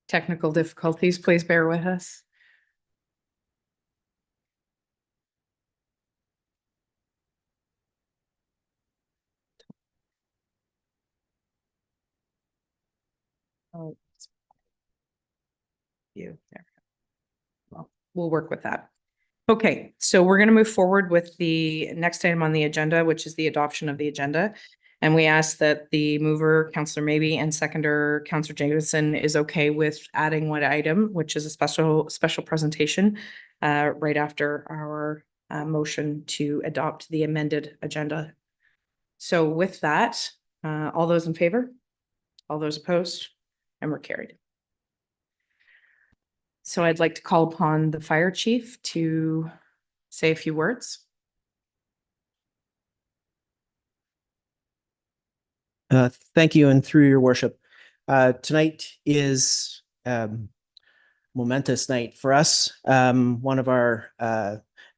technical difficulties. Please bear with us. Oh, you there. Well, we'll work with that. Okay, so we're going to move forward with the next item on the agenda, which is the adoption of the agenda. And we ask that the mover, Councillor Maybe, and seconder, Councillor Jamieson, is okay with adding one item, which is a special presentation right after our motion to adopt the amended agenda. So with that, all those in favor? All those opposed? And we're carried. So I'd like to call upon the fire chief to say a few words. Thank you, and through your worship. Tonight is momentous night for us. One of our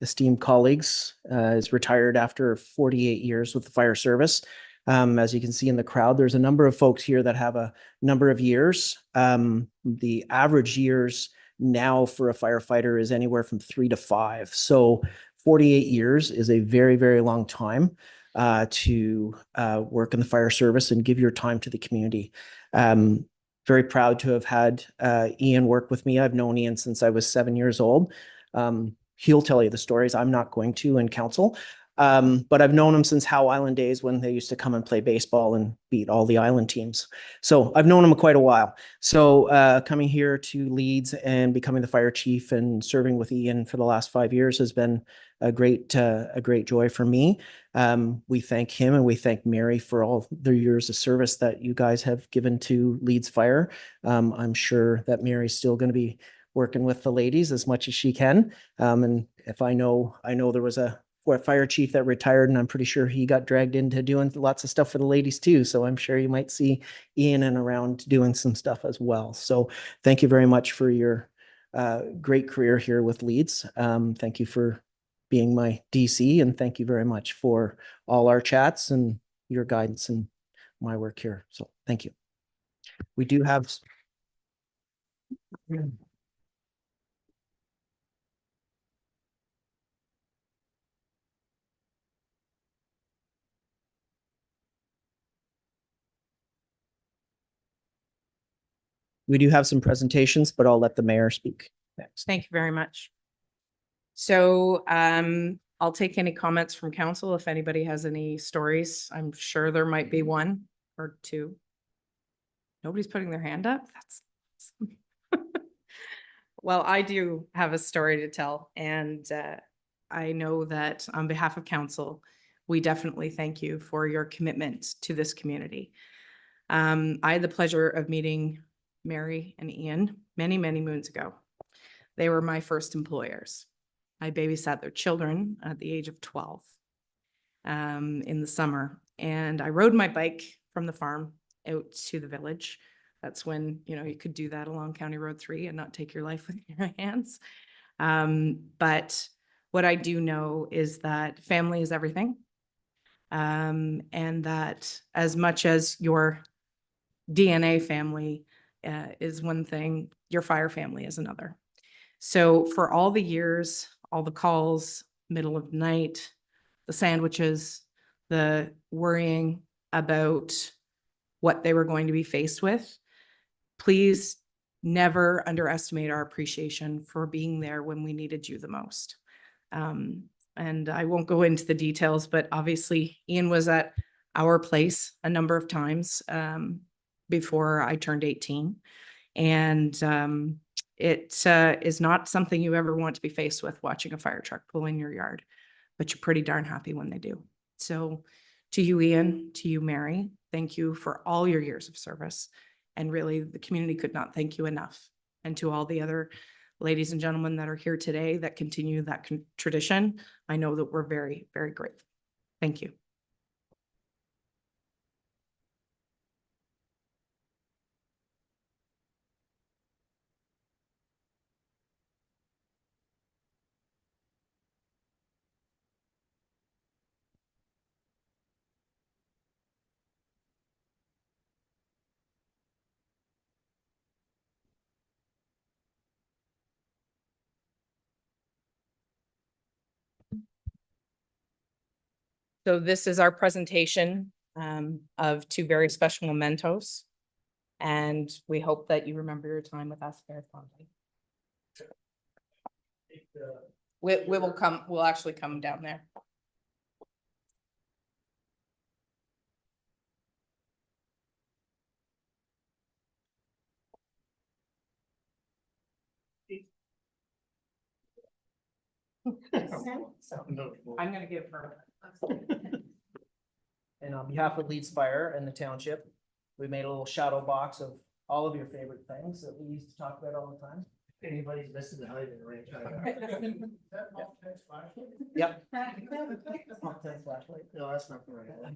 esteemed colleagues is retired after 48 years with the fire service. As you can see in the crowd, there's a number of folks here that have a number of years. The average years now for a firefighter is anywhere from 3 to 5. So 48 years is a very, very long time to work in the fire service and give your time to the community. Very proud to have had Ian work with me. I've known Ian since I was 7 years old. He'll tell you the stories. I'm not going to in council. But I've known him since Howe Island days when they used to come and play baseball and beat all the island teams. So I've known him quite a while. So coming here to Leeds and becoming the fire chief and serving with Ian for the last 5 years has been a great joy for me. We thank him and we thank Mary for all their years of service that you guys have given to Leeds Fire. I'm sure that Mary's still going to be working with the ladies as much as she can. And if I know there was a fire chief that retired, and I'm pretty sure he got dragged into doing lots of stuff for the ladies too. So I'm sure you might see Ian and around doing some stuff as well. So thank you very much for your great career here with Leeds. Thank you for being my DC, and thank you very much for all our chats and your guidance and my work here. So thank you. We do have some presentations, but I'll let the mayor speak next. Thank you very much. So I'll take any comments from council if anybody has any stories. I'm sure there might be one or two. Nobody's putting their hand up? That's well, I do have a story to tell, and I know that on behalf of council, we definitely thank you for your commitment to this community. I had the pleasure of meeting Mary and Ian many, many moons ago. They were my first employers. I babysat their children at the age of 12 in the summer. And I rode my bike from the farm out to the village. That's when, you could do that along County Road 3 and not take your life with your hands. But what I do know is that family is everything. And that as much as your DNA family is one thing, your fire family is another. So for all the years, all the calls, middle of the night, the sandwiches, the worrying about what they were going to be faced with, please never underestimate our appreciation for being there when we needed you the most. And I won't go into the details, but obviously Ian was at our place a number of times before I turned 18. And it is not something you ever want to be faced with, watching a fire truck pull in your yard, but you're pretty darn happy when they do. So to you, Ian, to you, Mary, thank you for all your years of service. And really, the community could not thank you enough. And to all the other ladies and gentlemen that are here today that continue that tradition, I know that we're very, very grateful. Thank you. So this is our presentation of two very special mementos. And we hope that you remember your time with us very fondly. We'll actually come down there. I'm gonna give her. And on behalf of Leeds Fire and the township, we made a little shadow box of all of your favorite things that we used to talk about all the time. Anybody's missing the hiding range. Yep. No, that's not right.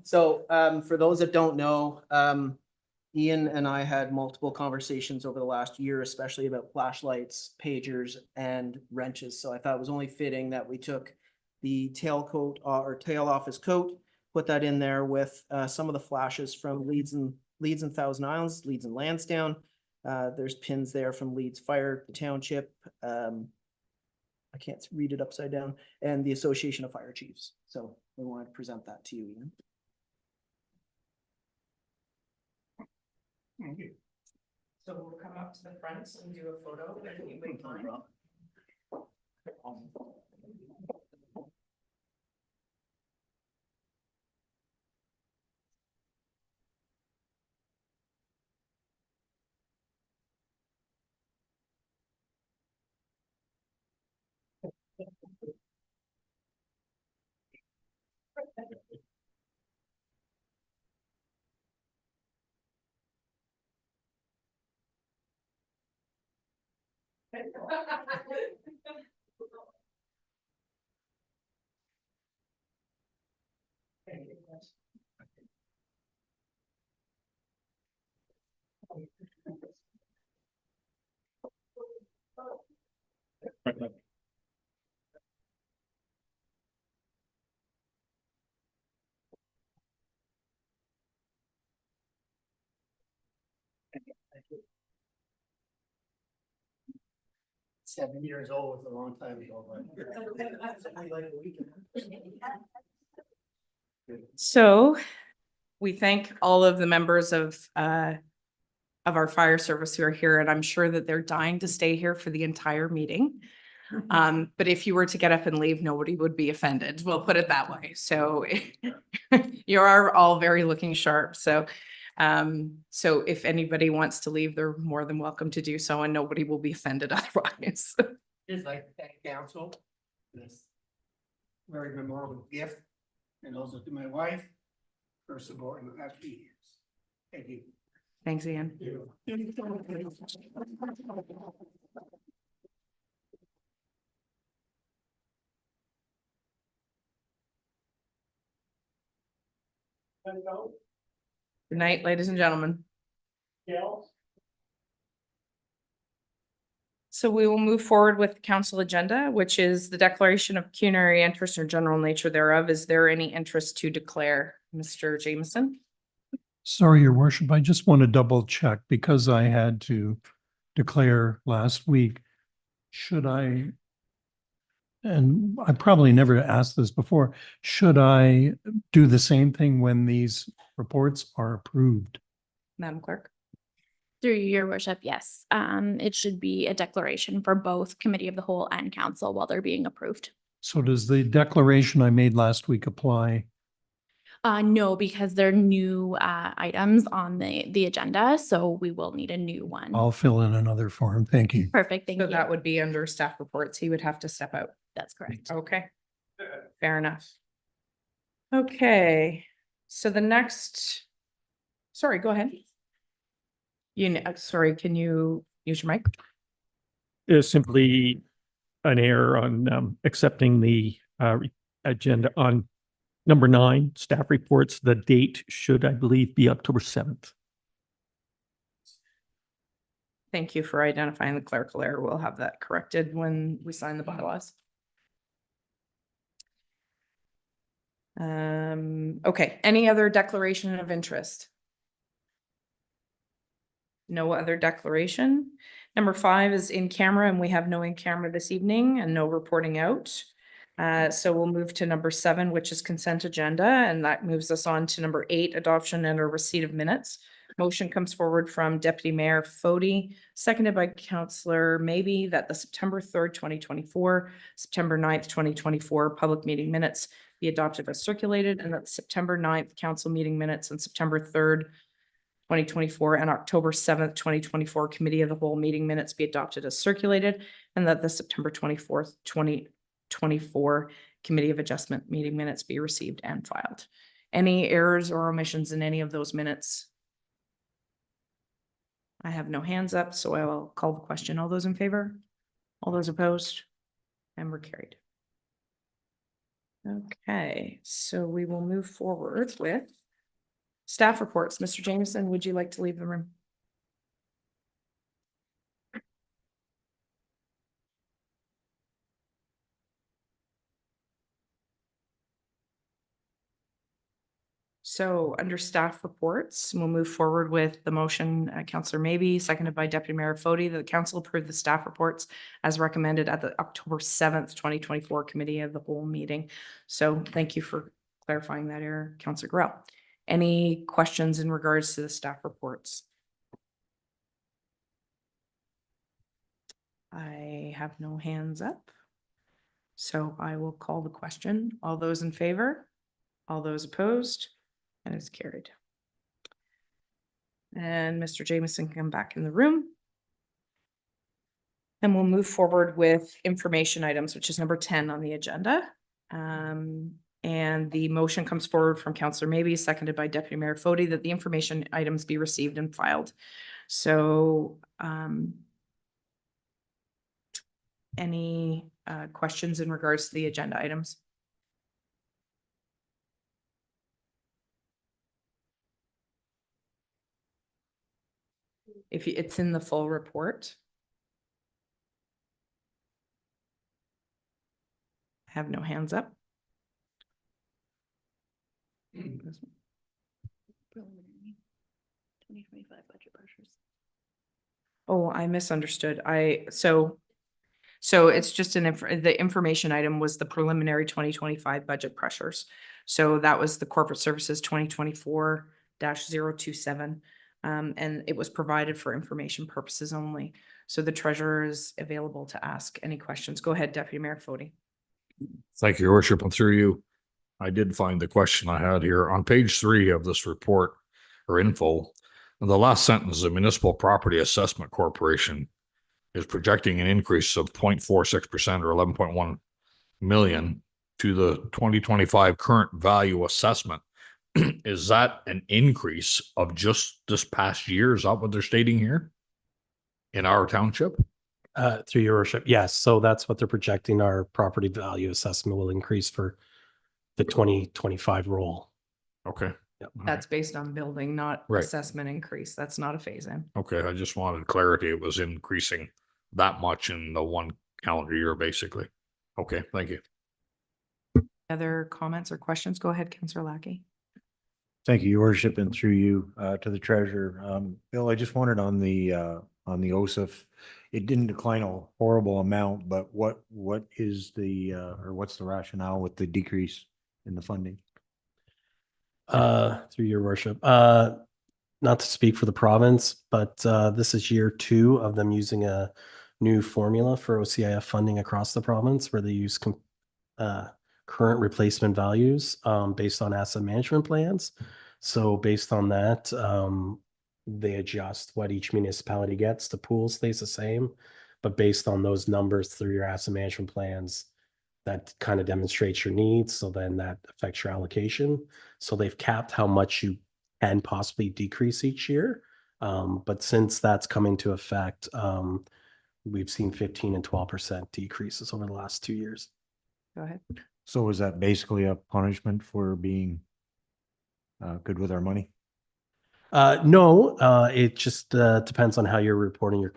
So for those that don't know, Ian and I had multiple conversations over the last year, especially about flashlights, pagers, and wrenches. So I thought it was only fitting that we took the tail coat or tail off his coat, put that in there with some of the flashes from Leeds and Thousand Islands, Leeds and Lansdowne. There's pins there from Leeds Fire, the township. I can't read it upside down, and the Association of Fire Chiefs. So we wanted to present that to you, Ian. Thank you. So we'll come up to the front and do a photo. and you wait time. Years old was a long time ago, but. So we thank all of the members of our fire service who are here, and I'm sure that they're dying to stay here for the entire meeting. But if you were to get up and leave, nobody would be offended. We'll put it that way. So you are all very looking sharp. So if anybody wants to leave, they're more than welcome to do so, and nobody will be offended otherwise. Just like to thank council for this very memorable gift, and also to my wife for support in the last few years. Thank you. Thanks, Ian. Good night, ladies and gentlemen. So we will move forward with the council agenda, which is the declaration of pecuniary interest or general nature thereof. Is there any interest to declare, Mr. Jameson? Sorry, your worship, I just want to double check because I had to declare last week. Should I, and I probably never asked this before, should I do the same thing when these reports are approved? Madam Clerk? Through your worship, yes. It should be a declaration for both committee of the whole and council while they're being approved. So does the declaration I made last week apply? No, because they're new items on the agenda, so we will need a new one. I'll fill in another form. Thank you. Perfect, thank So you. that would be under staff reports. He would have to step out. That's correct. Okay. Fair enough. Okay, so the next, sorry, go ahead. Sorry, can you use your mic? Is simply an error on accepting the agenda on number 9, staff reports. The date should, I believe, be October 7th. Thank you for identifying the clerical error. We'll have that corrected when we sign the bylaws. Okay, any other declaration of interest? No other declaration. Number 5 is in camera, and we have no in camera this evening and no reporting out. So we'll move to number 7, which is consent agenda, and that moves us on to number 8, adoption and or receipt of minutes. Motion comes forward from Deputy Mayor Fody, seconded by Councillor Maybe, that the September 3rd, 2024, September 9th, 2024 public meeting minutes be adopted as circulated, and that the September 9th council meeting minutes and September 3rd, 2024 and October 7th, 2024 committee of the whole meeting minutes be adopted as circulated, and that the September 24th, 2024 committee of adjustment meeting minutes be received and filed. Any errors or omissions in any of those minutes? I have no hands up, so I will call the question. All those in favor? All those opposed? And we're carried. Okay, so we will move forward with staff reports. Mr. Jameson, would you like to leave the room? So under staff reports, we'll move forward with the motion, Councillor Maybe, seconded by Deputy Mayor Fody, that the council approve the staff reports as recommended at the October 7th, 2024 committee of the whole meeting. So thank you for clarifying that error, Councillor Grell. Any questions in regards to the staff reports? I have no hands up. So I will call the question. All those in favor? All those opposed? And it's carried. And Mr. Jameson can come back in the room. And we'll move forward with information items, which is number 10 on the agenda. And the motion comes forward from Councillor Maybe, seconded by Deputy Mayor Fody, that the information items be received and filed. So any questions in regards to the agenda items? If it's in the full report. I have no hands up. Preliminary 2025 budget pressures. Oh, I misunderstood. So it's just the information item was the preliminary 2025 budget pressures. So that was the corporate services 2024-027. And it was provided for information purposes only. So the treasurer is available to ask any questions. Go ahead, Deputy Mayor Fody. Thank you, Your Worship, and through you, I did find the question I had here on page 3 of this report or info. In the last sentence, the Municipal Property Assessment Corporation is projecting an increase of 0.46% or 11.1 million to the 2025 current value assessment. Is that an increase of just this past year? Is that what they're stating here? In our township? Through your worship, yes. So that's what they're projecting. Our property value assessment will increase for the 2025 roll. Okay. Yep. That's based on building, not Right. assessment increase. That's not a phase in. Okay, I just wanted clarity. It was increasing that much in the one calendar year, basically. Okay, thank you. Other comments or questions? Go ahead, Councillor Lackey. Thank you, Your Worship, and through you to the treasurer. Bill, I just wondered on the OSIF, it didn't decline a horrible amount, but what is the or what's the rationale with the decrease in the funding? Through your worship, not to speak for the province, but this is year 2 of them using a new formula for OCIF funding across the province, where they use current replacement values based on asset management plans. So based on that, they adjust what each municipality gets. The pool stays the same, but based on those numbers through your asset management plans, that kind of demonstrates your needs. So then that affects your allocation. So they've capped how much you can possibly decrease each year. But since that's coming to effect, we've seen 15 and 12% decreases over the last 2 years. Go ahead. So is that basically a punishment for being good with our money? No, it just depends on how you're reporting your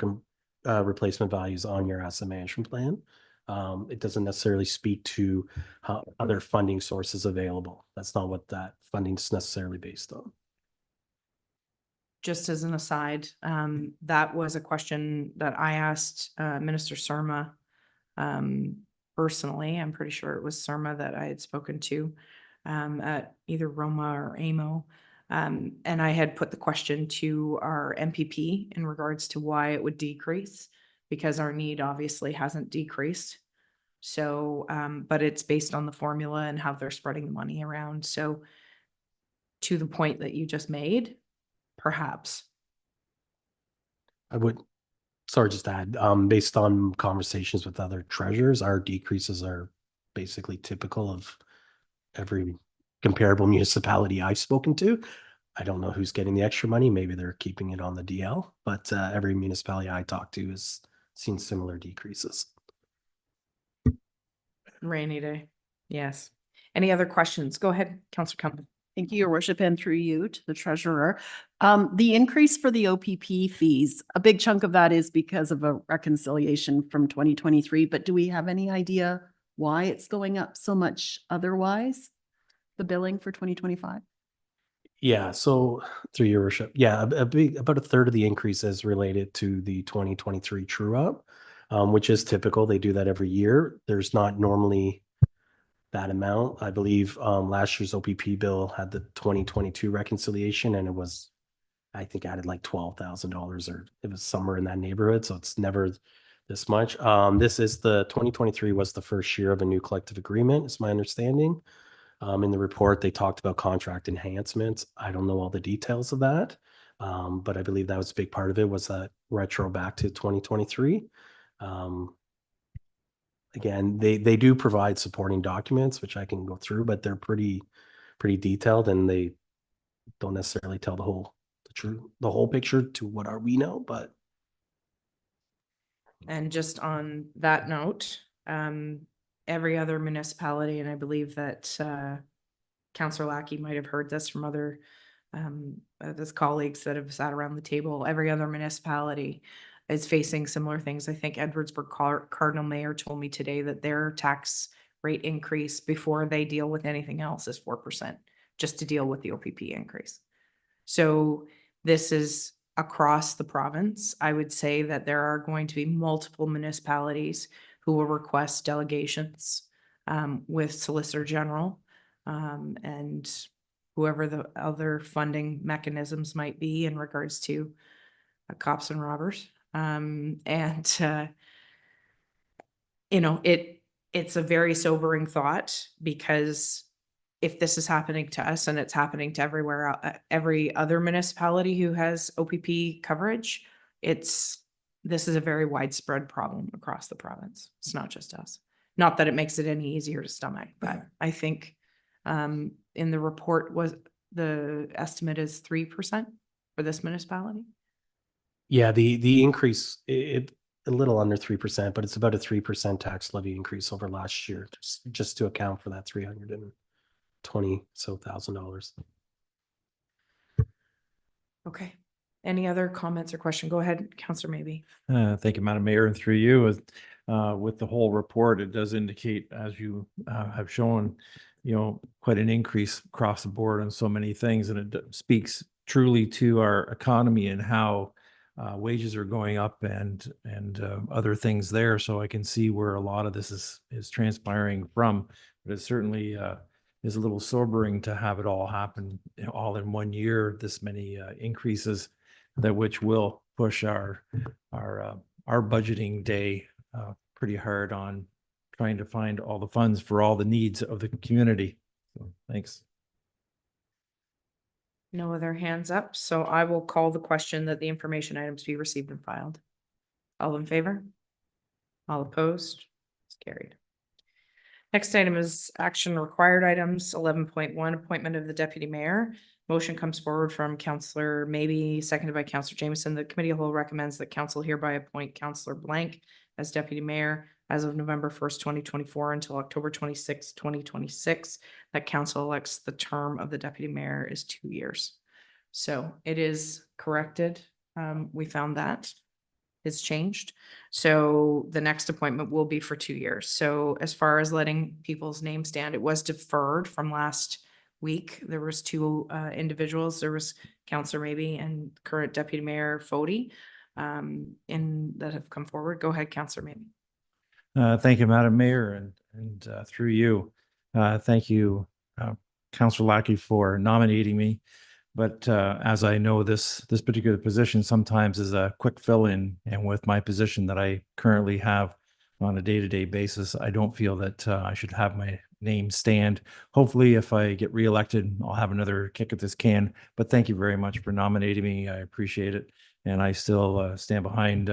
replacement values on your asset management plan. It doesn't necessarily speak to how other funding sources available. That's not what that funding is necessarily based on. Just as an aside, that was a question that I asked Minister Surma personally, I'm pretty sure it was Surma that I had spoken to at either Roma or AMO. And I had put the question to our MPP in regards to why it would decrease, because our need obviously hasn't decreased. So, but it's based on the formula and how they're spreading the money around. So to the point that you just made, perhaps. I would, sorry, just to add, based on conversations with other treasurers, our decreases are basically typical of every comparable municipality I've spoken to. I don't know who's getting the extra money. Maybe they're keeping it on the DL, but every municipality I talk to has seen similar decreases. Rainy day. Yes. Any other questions? Go ahead, Councillor Campbell. Thank you, your worship, and through you to the treasurer. The increase for the OPP fees, a big chunk of that is because of a reconciliation from 2023, but do we have any idea why it's going up so much otherwise? The billing for 2025? Yeah, so through your worship, yeah, about a third of the increase is related to the 2023 true up, which is typical. They do that every year. There's not normally that amount. I believe last year's OPP bill had the 2022 reconciliation and it was, I think, added like $12,000 or it was somewhere in that neighborhood. So it's never this much. This is the 2023 was the first year of a new collective agreement, is my understanding. In the report, they talked about contract enhancements. I don't know all the details of that. But I believe that was a big part of it, was that retro back to 2023. Again, they do provide supporting documents, which I can go through, but they're pretty detailed and they don't necessarily tell the whole picture to what are we know, but And just on that note, every other municipality, and I believe that Councillor Lackey might have heard this from other his colleagues that have sat around the table, every other municipality is facing similar things. I think Edwardsburg Cardinal Mayor told me today that their tax rate increase before they deal with anything else is 4%, just to deal with the OPP increase. So this is across the province. I would say that there are going to be multiple municipalities who will request delegations with Solicitor General and whoever the other funding mechanisms might be in regards to cops and robbers. You know, it's a very sobering thought, because if this is happening to us and it's happening to every other municipality who has OPP coverage, this is a very widespread problem across the province. It's not just us. Not that it makes it any easier to stomach, but I think in the report was the estimate is 3% for this municipality. yeah, the increase, it a little under 3%, but it's about a 3% tax levy increase over last year, just to account for that $320,000. Okay. Any other comments or question? Go ahead, Councillor Maybe. Thank you, Madam Mayor, and through you, with the whole report, it does indicate, as you have shown, quite an increase across the board on so many things, and it speaks truly to our economy and how wages are going up and other things there. So I can see where a lot of this is transpiring from, but it certainly is a little sobering to have it all happen all in 1 year, this many increases, that which will push our budgeting day pretty hard on trying to find all the funds for all the needs of the community. So thanks. No other hands up, so I will call the question that the information items be received and filed. All in favor? All opposed? It's carried. Next item is action required items. 11.1, appointment of the deputy mayor. Motion comes forward from Councillor Maybe, seconded by Councillor Jameson. The committee of the whole recommends that council hereby appoint Councillor Blank as deputy mayor as of November 1st, 2024 until October 26th, 2026. That council elects the term of the deputy mayor is 2 years. So it is corrected. We found that it's changed. So the next appointment will be for 2 years. So as far as letting people's names stand, it was deferred from last week. There was two individuals. There was Councillor Maybe and current Deputy Mayor Fody that have come forward. Go ahead, Councillor Maybe. Thank you, Madam Mayor, and through you, thank you, Councillor Lackey, for nominating me. But as I know, this particular position sometimes is a quick fill-in, and with my position that I currently have on a day-to-day basis, I don't feel that I should have my name stand. Hopefully, if I get reelected, I'll have another kick at this can. But thank you very much for nominating me. I appreciate it, and I still stand behind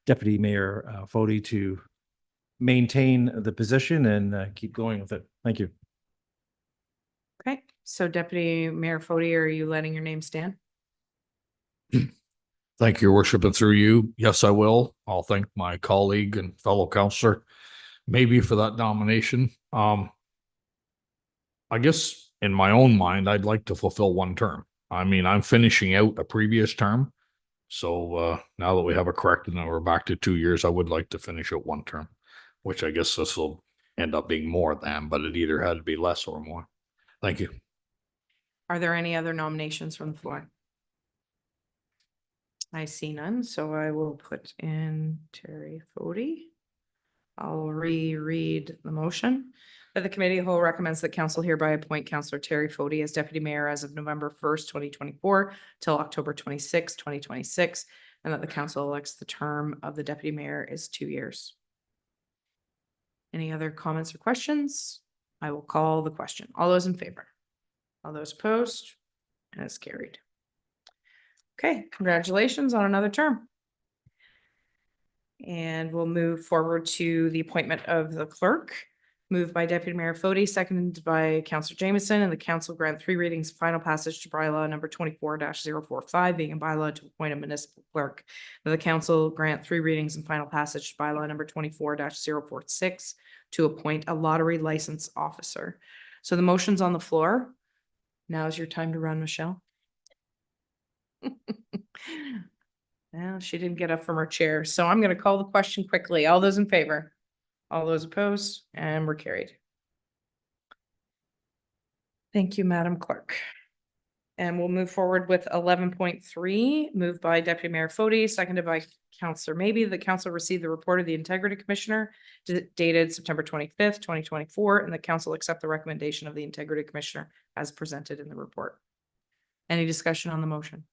Deputy Mayor Fody to maintain the position and keep going with it. Thank you. Okay, so Deputy Mayor Fody, are you letting your name stand? Thank you, Your Worship, and through you, yes, I will. I'll thank my colleague and fellow counselor, maybe for that nomination. I guess in my own mind, I'd like to fulfill one term. I mean, I'm finishing out a previous term. So now that we have it corrected and we're back to 2 years, I would like to finish out one term, which I guess this will end up being more than, but it either had to be less or more. Thank you. Are there any other nominations from the floor? I see none, so I will put in Terry Fody. I'll reread the motion. That the committee of the whole recommends that council hereby appoint Councillor Terry Fody as deputy mayor as of November 1st, 2024 till October 26th, 2026, and that the council elects the term of the deputy mayor is 2 years. Any other comments or questions? I will call the question. All those in favor? All those opposed? And it's carried. Okay, congratulations on another term. And we'll move forward to the appointment of the clerk. Moved by Deputy Mayor Fody, seconded by Councillor Jameson, and the council grant 3 readings and final passage to bylaw number 24-045, being a bylaw to appoint a municipal clerk. The council grant 3 readings and final passage to bylaw number 24-046 to appoint a lottery license officer. So the motion's on the floor. Now is your time to run, Michelle. Well, she didn't get up from her chair, so I'm going to call the question quickly. All those in favor? All those opposed? And we're carried. Thank you, Madam Clerk. And we'll move forward with 11.3, moved by Deputy Mayor Fody, seconded by Councillor Maybe. The council received the report of the Integrity Commissioner dated September 25th, 2024, and the council accept the recommendation of the Integrity Commissioner as presented in the report. Any discussion on the motion?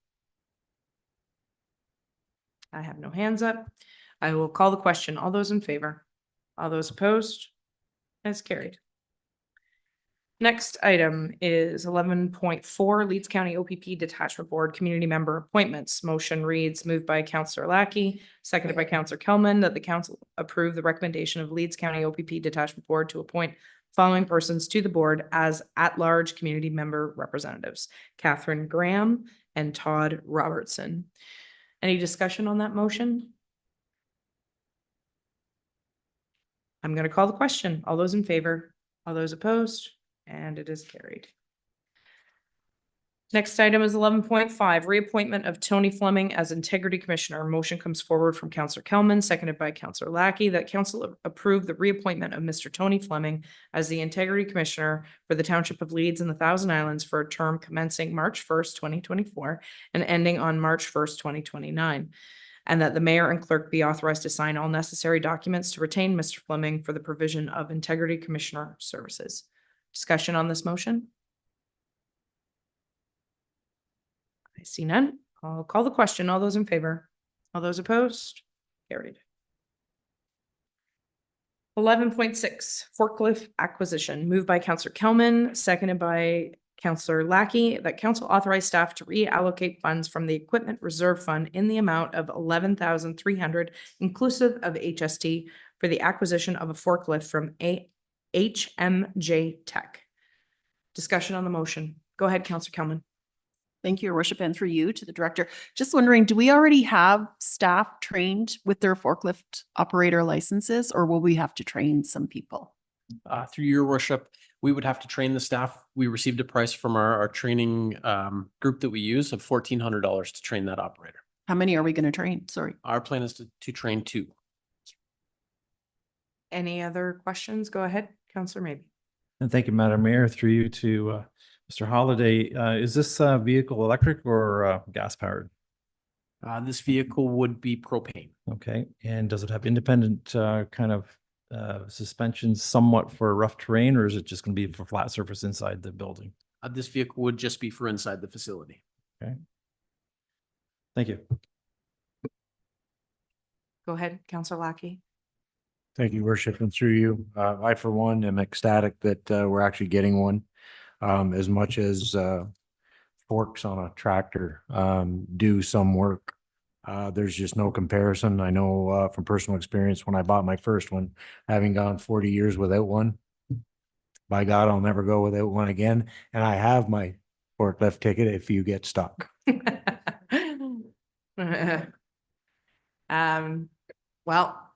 I have no hands up. I will call the question. All those in favor? All those opposed? As carried. Next item is 11.4 Leeds County OPP Detachment Board Community Member Appointments. Motion reads, moved by Councillor Lackey, seconded by Councillor Kelman, that the council approve the recommendation of Leeds County OPP Detachment Board to appoint following persons to the board as at-large community member representatives: Catherine Graham and Todd Robertson. Any discussion on that motion? I'm going to call the question. All those in favor? All those opposed? And it is carried. Next item is 11.5, reappointment of Tony Fleming as Integrity Commissioner. Motion comes forward from Councillor Kelman, seconded by Councillor Lackey, that council approve the reappointment of Mr. Tony Fleming as the Integrity Commissioner for the Township of Leeds and the Thousand Islands for a term commencing March 1st, 2024 and ending on March 1st, 2029. And that the mayor and clerk be authorized to sign all necessary documents to retain Mr. Fleming for the provision of Integrity Commissioner services. Discussion on this motion? I see none. I'll call the question. All those in favor? All those opposed? Carried. 11.6, forklift acquisition, moved by Councillor Kelman, seconded by Councillor Lackey, that council authorize staff to reallocate funds from the Equipment Reserve Fund in the amount of $11,300 inclusive of HST for the acquisition of a forklift from HMJ Tech. Discussion on the motion. Go ahead, Councillor Kelman. Thank you, Your Worship, and through you to the director. Just wondering, do we already have staff trained with their forklift operator licenses, or will we have to train some people? Through Your Worship, we would have to train the staff. We received a price from our training group that we use of $1,400 to train that operator. How many are we going to train? Sorry. Our plan is to train 2. Any other questions? Go ahead, Councillor Maybe. And thank you, Madam Mayor, through you to Mr. Holliday. Is this vehicle electric or gas powered? This vehicle would be propane. Okay, and does it have independent kind of suspension somewhat for rough terrain, or is it just going to be for flat surface inside the building? This vehicle would just be for inside the facility. Thank you. Go ahead, Counselor Lackey. Thank you, Worship, and through you. I, for one, am ecstatic that we're actually getting one. As much as forks on a tractor do some work, there's just no comparison. I know from personal experience when I bought my first one, having gone 40 years without one, by God, I'll never go without one again. And I have my forklift ticket if you get stuck.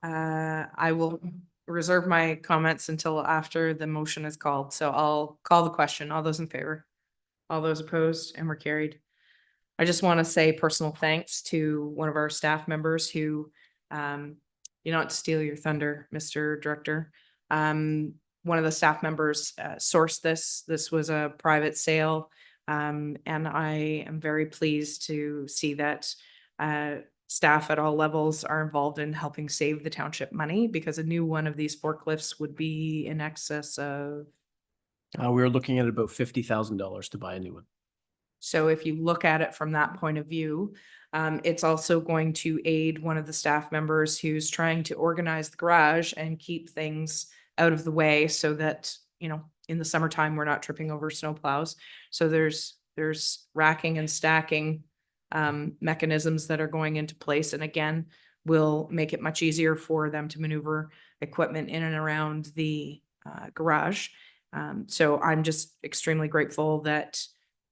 I will reserve my comments until after the motion is called. So I'll call the question. All those in favor? All those opposed? And we're carried. I just want to say personal thanks to one of our staff members who, not to steal your thunder, Mr. Director. One of the staff members sourced this. This was a private sale. And I am very pleased to see that staff at all levels are involved in helping save the township money, because a new one of these forklifts would be in excess of. We're looking at about $50,000 to buy a new one. So if you look at it from that point of view, it's also going to aid one of the staff members who's trying to organize the garage and keep things out of the way so that, in the summertime, we're not tripping over snow plows. So there's racking and stacking mechanisms that are going into place. And again, will make it much easier for them to maneuver equipment in and around the garage. So I'm just extremely grateful that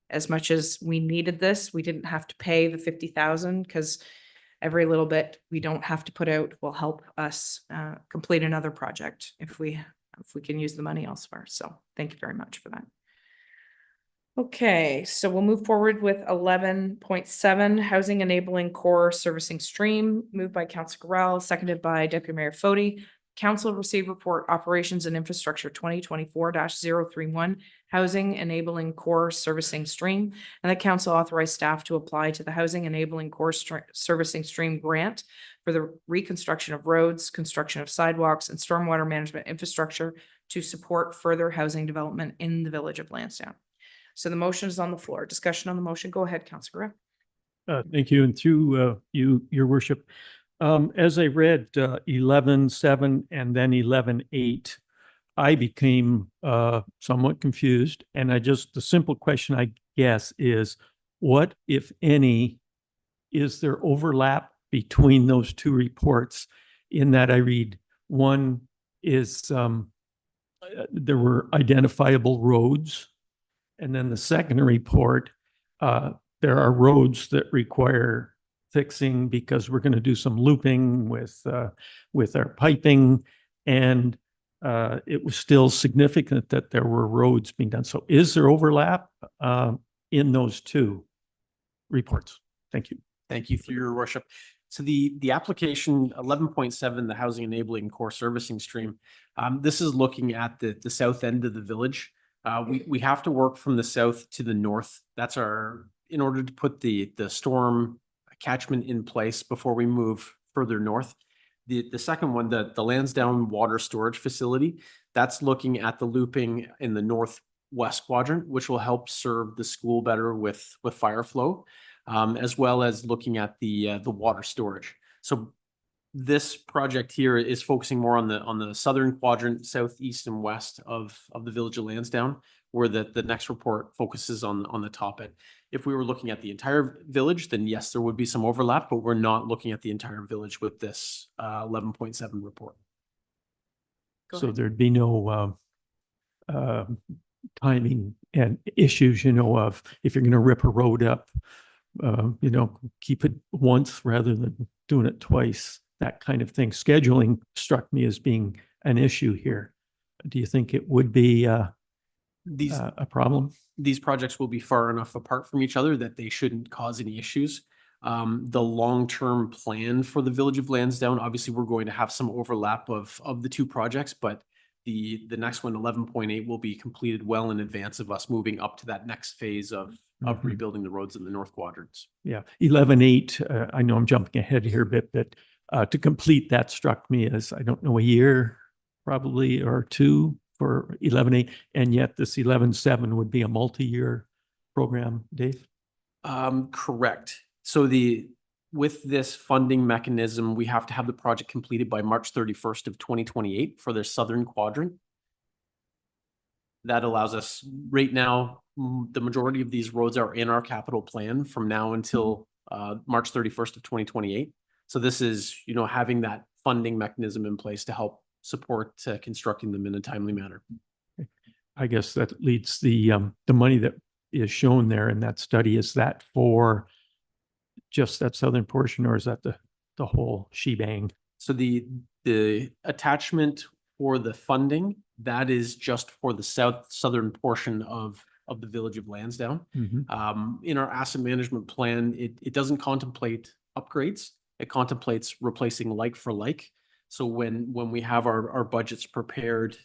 as much as we needed this, we didn't have to pay the 50,000, because every little bit we don't have to put out will help us complete another project if we can use the money elsewhere. So thank you very much for that. Okay, so we'll move forward with 11.7, Housing Enabling Core Servicing Stream, moved by Councilor Corral, seconded by Deputy Mayor Fody. Council received report Operations and Infrastructure 2024-031, Housing Enabling Core Servicing Stream, and the council authorized staff to apply to the Housing Enabling Core Servicing Stream grant for the reconstruction of roads, construction of sidewalks, and stormwater management infrastructure to support further housing development in the village of Lansdowne. So the motion is on the floor. Discussion on the motion. Go ahead, Councilor Corral. Thank you. And through you, your worship, as I read 11.7 and then 11.8, I became somewhat confused. And the simple question, I guess, is what, if any, is there overlap between those two reports? In that I read, one is there were identifiable roads. And then the second report, there are roads that require fixing because we're going to do some looping with our piping, and it was still significant that there were roads being done. So is there overlap in those two reports? Thank you. Thank you through your worship. So the application 11.7, the Housing Enabling Core Servicing Stream, this is looking at the south end of the village. We have to work from the south to the north. That's in order to put the storm catchment in place before we move further north. The second one, the Lansdowne Water Storage Facility, that's looking at the looping in the northwest quadrant, which will help serve the school better with fire flow, as well as looking at the water storage. So this project here is focusing more on the southern quadrant, southeast and west of the village of Lansdowne, where the next report focuses on the top end. If we were looking at the entire village, then yes, there would be some overlap, but we're not looking at the entire village with this 11.7 report. So there'd be no timing and issues, of if you're going to rip a road up, keep it once rather than doing it twice. That kind of thing. Scheduling struck me as being an issue here. Do you think it would be a problem? These projects will be far enough apart from each other that they shouldn't cause any issues. The long-term plan for the village of Lansdowne, obviously we're going to have some overlap of the two projects, but the next one, 11.8, will be completed well in advance of us moving up to that next phase of rebuilding the roads in the north quadrants. Yeah, 11.8, I know I'm jumping ahead here a bit, but to complete that struck me as, I don't know, a year, probably, or 2 for 11A, and yet this 11.7 would be a multi-year program, Dave? Correct. So with this funding mechanism, we have to have the project completed by March 31st of 2028 for their southern quadrant. That allows us, right now, the majority of these roads are in our capital plan from now until March 31st of 2028. So this is, having that funding mechanism in place to help support constructing them in a timely manner. I guess that leads the money that is shown there in that study. Is that for just that southern portion, or is that the whole shebang? So the attachment for the funding, that is just for the southern portion of the village of Lansdowne. In our asset management plan, it doesn't contemplate upgrades. It contemplates replacing like for like. So when we have our budgets prepared,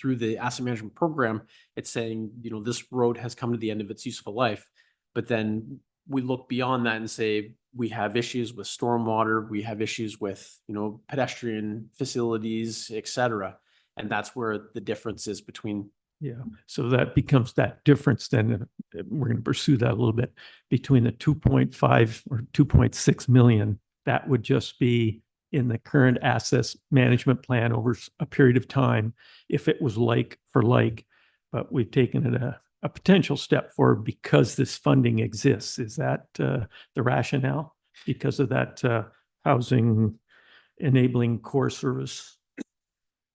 through the asset management program, it's saying, this road has come to the end of its useful life. But then we look beyond that and say, we have issues with stormwater, we have issues with, pedestrian facilities, et cetera. And that's where the difference is between. Yeah, so that becomes that difference then, we're going to pursue that a little bit, between the 2.5 or 2.6 million, that would just be in the current assets management plan over a period of time, if it was like for like, but we've taken it a potential step forward because this funding exists. Is that the rationale? Because of that housing enabling core service?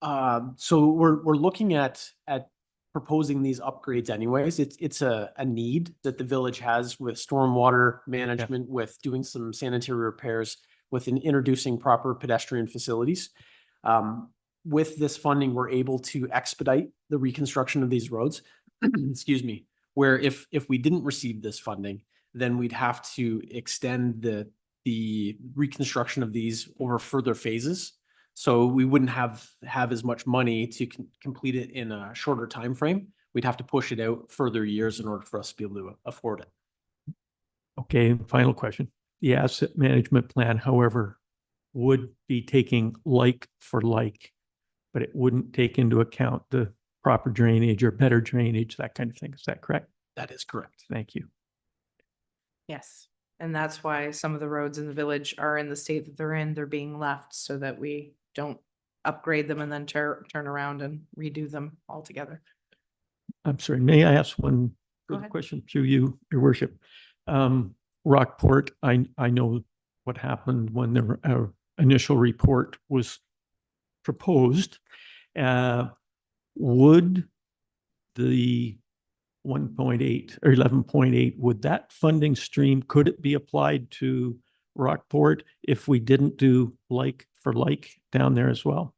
So we're looking at proposing these upgrades anyways. It's a need that the village has with stormwater management, with doing some sanitary repairs, with introducing proper pedestrian facilities. With this funding, we're able to expedite the reconstruction of these roads. Excuse me, where if we didn't receive this funding, then we'd have to extend the reconstruction of these over further phases. So we wouldn't have as much money to complete it in a shorter time frame. We'd have to push it out further years in order for us to be able to afford it. Okay, final question. The asset management plan, however, would be taking like for like, but it wouldn't take into account the proper drainage or better drainage, that kind of thing. Is that correct? That is correct. Thank you. Yes. And that's why some of the roads in the village are in the state that they're in. They're being left so that we don't upgrade them and then turn around and redo them altogether. I'm sorry, may I ask one Go further ahead. question through you, Your Worship? Rockport, I know what happened when the initial report was proposed. Would the 1.8 or 11.8, would that funding stream, could it be applied to Rockport if we didn't do like for like down there as well?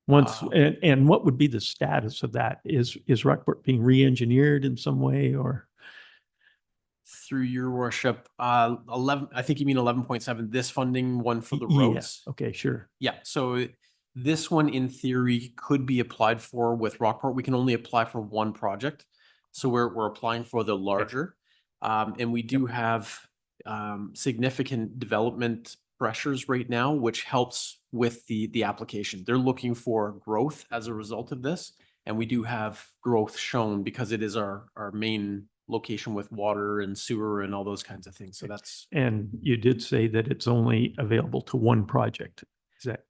Once, and what would be the status of that? Is Rockport being re-engineered in some way, or? Through your worship, 11, I think you mean 11.7, this funding one for the Yeah, roads. okay, sure. Yeah, so this one in theory could be applied for with Rockport. We can only apply for one project. So we're applying for the larger. And we do have significant development pressures right now, which helps with the application. They're looking for growth as a result of this. And we do have growth shown because it is our main location with water and sewer and all those kinds of things. So that's. And you did say that it's only available to one project. Is that?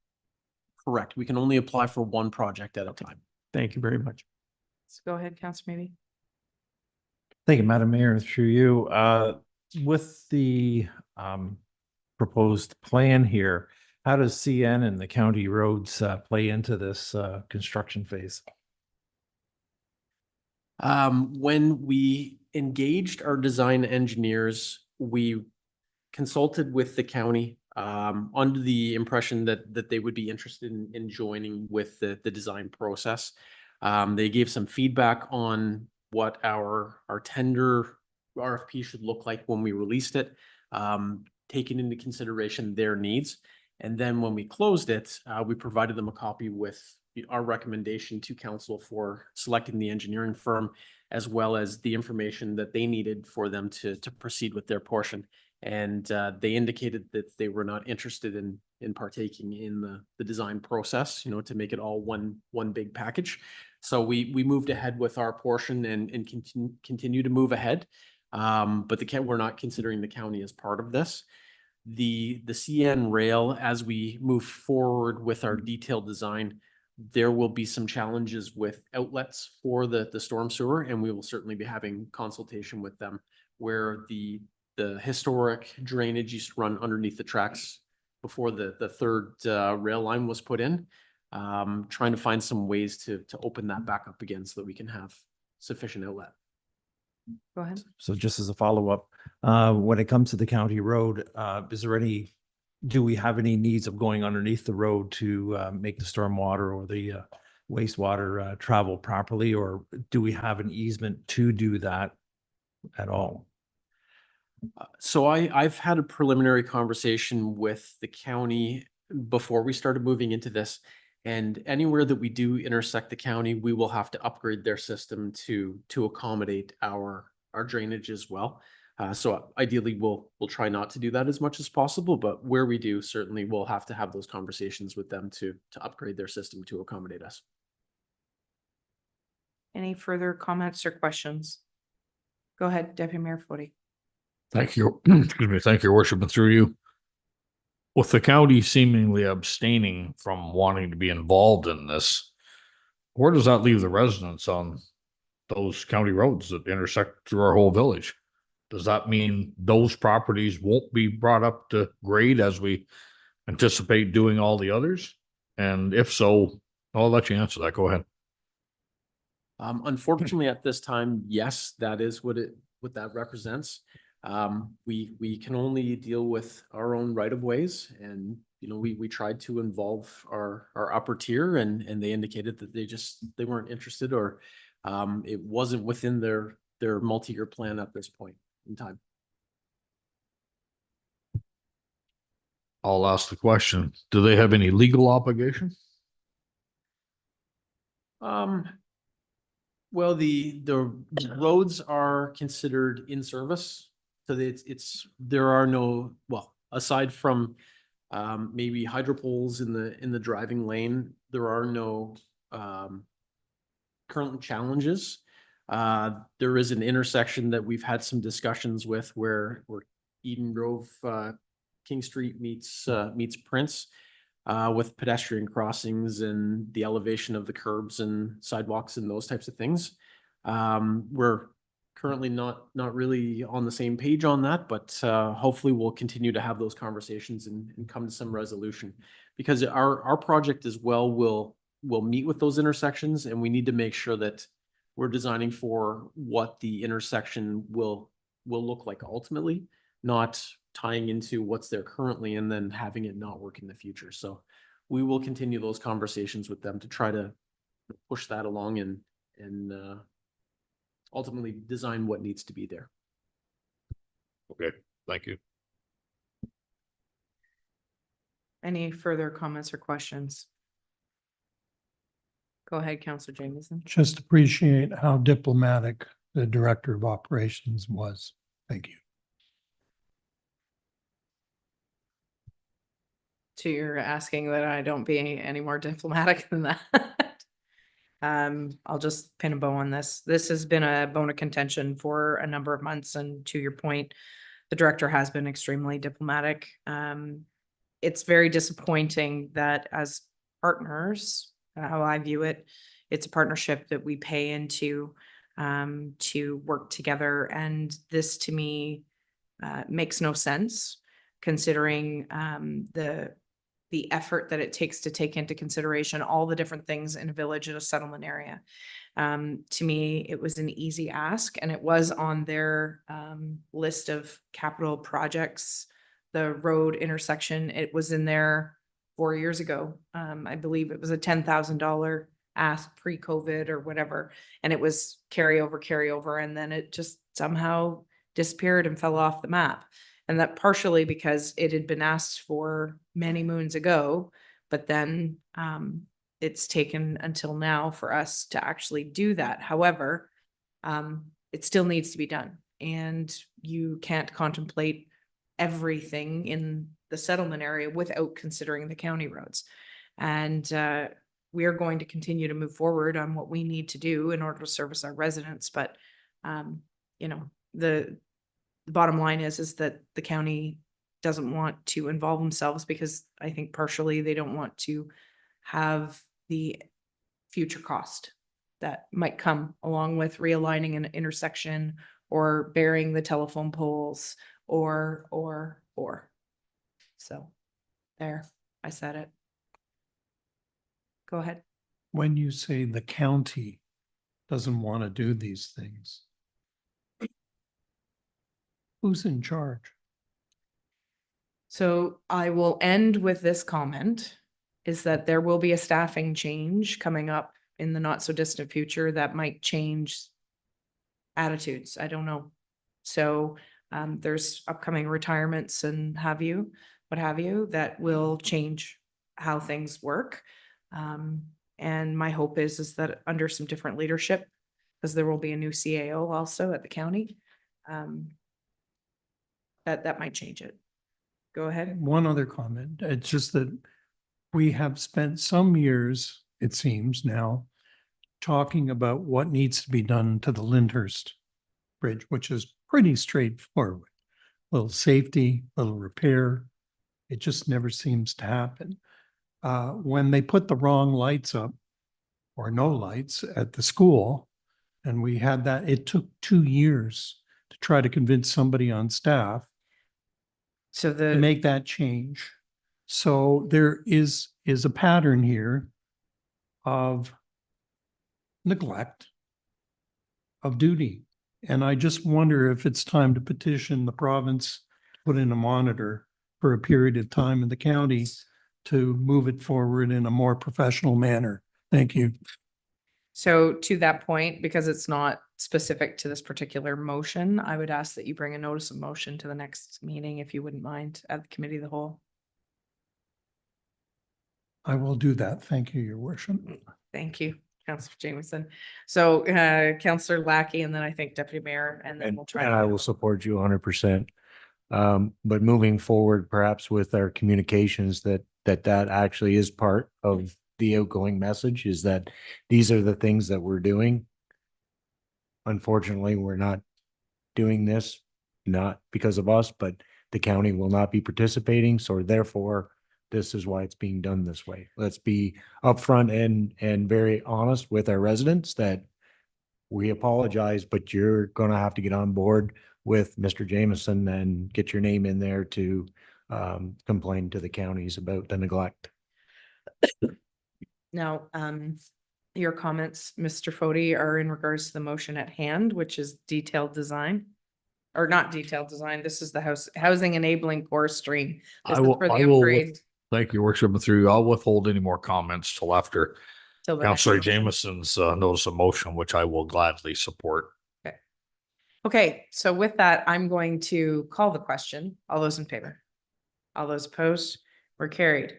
Correct. We can only apply for one project at a time. Thank you very much. So go ahead, Councilor Maybe. Thank you, Madam Mayor, through you. With the proposed plan here, how does CN and the county roads play into this construction phase? When we engaged our design engineers, we consulted with the county under the impression that they would be interested in joining with the design process. They gave some feedback on what our tender RFP should look like when we released it, taking into consideration their needs. And then when we closed it, we provided them a copy with our recommendation to council for selecting the engineering firm, as well as the information that they needed for them to proceed with their portion. And they indicated that they were not interested in in partaking in the design process, you know, to make it all one big package. So we moved ahead with our portion and continue to move ahead. But we're not considering the county as part of this. The CN rail, as we move forward with our detailed design, there will be some challenges with outlets for the storm sewer, and we will certainly be having consultation with them where the historic drainage used to run underneath the tracks before the third rail line was put in. Trying to find some ways to open that back up again so that we can have sufficient outlet. Go ahead. So just as a follow-up, when it comes to the county road, do we have any needs of going underneath the road to make the stormwater or the wastewater travel properly, or do we have an easement to do that at all? So I've had a preliminary conversation with the county before we started moving into this. And anywhere that we do intersect the county, we will have to upgrade their system to accommodate our drainage as well. So ideally, we'll try not to do that as much as possible, but where we do, certainly we'll have to have those conversations with them to upgrade their system to accommodate us. Any further comments or questions? Go ahead, Deputy Mayor Foti. Thank you. Excuse me. Thank you, Your Worship, and through you. With the county seemingly abstaining from wanting to be involved in this, where does that leave the residents on those county roads that intersect through our whole village? Does that mean those properties won't be brought up to grade as we anticipate doing all the others? And if so, I'll let you answer that. Go ahead. Unfortunately, at this time, yes, that is what that represents. We can only deal with our own right of ways, and you know, we tried to involve our upper tier, and they indicated that they weren't interested, or it wasn't within their multi-year plan at this point in time. I'll ask the question. Do they have any legal obligation? Well, the roads are considered in service, so there are no, well, aside from maybe hydro poles in the driving lane, there are no current challenges. There is an intersection that we've had some discussions with where Eden Grove, King Street meets Prince, with pedestrian crossings and the elevation of the curbs and sidewalks and those types of things. We're currently not really on the same page on that, but hopefully we'll continue to have those conversations and come to some resolution, because our project as well will meet with those intersections, and we need to make sure that we're designing for what the intersection will look like ultimately, not tying into what's there currently and then having it not work in the future. So we will continue those conversations with them to try to push that along and ultimately design what needs to be there. Okay, thank you. Any further comments or questions? Go ahead, Councillor Jamieson. Just appreciate how diplomatic the Director of Operations was. Thank you. So you're asking that I don't be any more diplomatic than that? I'll just pin a bow on this. This has been a bone of contention for a number of months, and to your point, the director has been extremely diplomatic. It's very disappointing that as partners, how I view it, it's a partnership that we pay into to work together, and this to me makes no sense, considering the effort that it takes to take into consideration all the different things in a village in a settlement area. To me, it was an easy ask, and it was on their list of capital projects. The road intersection, it was in there 4 years ago. I believe it was a $10,000 ask pre-COVID or whatever, and it was carryover, and then it just somehow disappeared and fell off the map. And that partially because it had been asked for many moons ago, but then it's taken until now for us to actually do that. However, it still needs to be done, and you can't contemplate everything in the settlement area without considering the county roads. And we are going to continue to move forward on what we need to do in order to service our residents. But, you know, the bottom line is that the county doesn't want to involve themselves because I think partially they don't want to have the future cost that might come along with realigning an intersection or burying the telephone poles or. So there, I said it. Go ahead. When you say the county doesn't want to do these things, who's in charge? So I will end with this comment, is that there will be a staffing change coming up in the not so distant future that might change attitudes. I don't know. So there's upcoming retirements and what have you, that will change how things work. And my hope is that under some different leadership, because there will be a new CAO also at the county, that might change it. Go ahead. One other comment. It's just that we have spent some years, it seems now, talking about what needs to be done to the Lyndhurst Bridge, which is pretty straightforward. Little safety, little repair. It just never seems to happen. When they put the wrong lights up or no lights at the school, and we had that, it took 2 years to try to convince somebody on staff So to make that change. So there is a pattern here of neglect of duty. And I just wonder if it's time to petition the province, to put in a monitor for a period of time in the county to move it forward in a more professional manner. Thank you. So to that point, because it's not specific to this particular motion, I would ask that you bring a notice of motion to the next meeting, if you wouldn't mind, at the committee of the whole. I will do that. Thank you, Your Worship. Thank you, Councillor Jameson. So Councillor Lackey, and then I think Deputy Mayor, and then we'll try. And I will support you 100%. But moving forward, perhaps with our communications, that actually is part of the outgoing message, is that these are the things that we're doing. Unfortunately, we're not doing this, not because of us, but the county will not be participating. So therefore, this is why it's being done this way. Let's be upfront and very honest with our residents that we apologize, but you're going to have to get on board with Mr. Jameson and get your name in there to complain to the counties about the neglect. Now, your comments, Mr. Foti, are in regards to the motion at hand, which is detailed design. Or not detailed design, this is the housing enabling core stream. This is for the upgrade. Thank you, Your Worship, and through you, I'll withhold any more comments till after till the next Councillor motion. Jameson's notice of motion, which I will gladly support. Okay, so with that, I'm going to call the question. All those in favor? All those opposed? We're carried.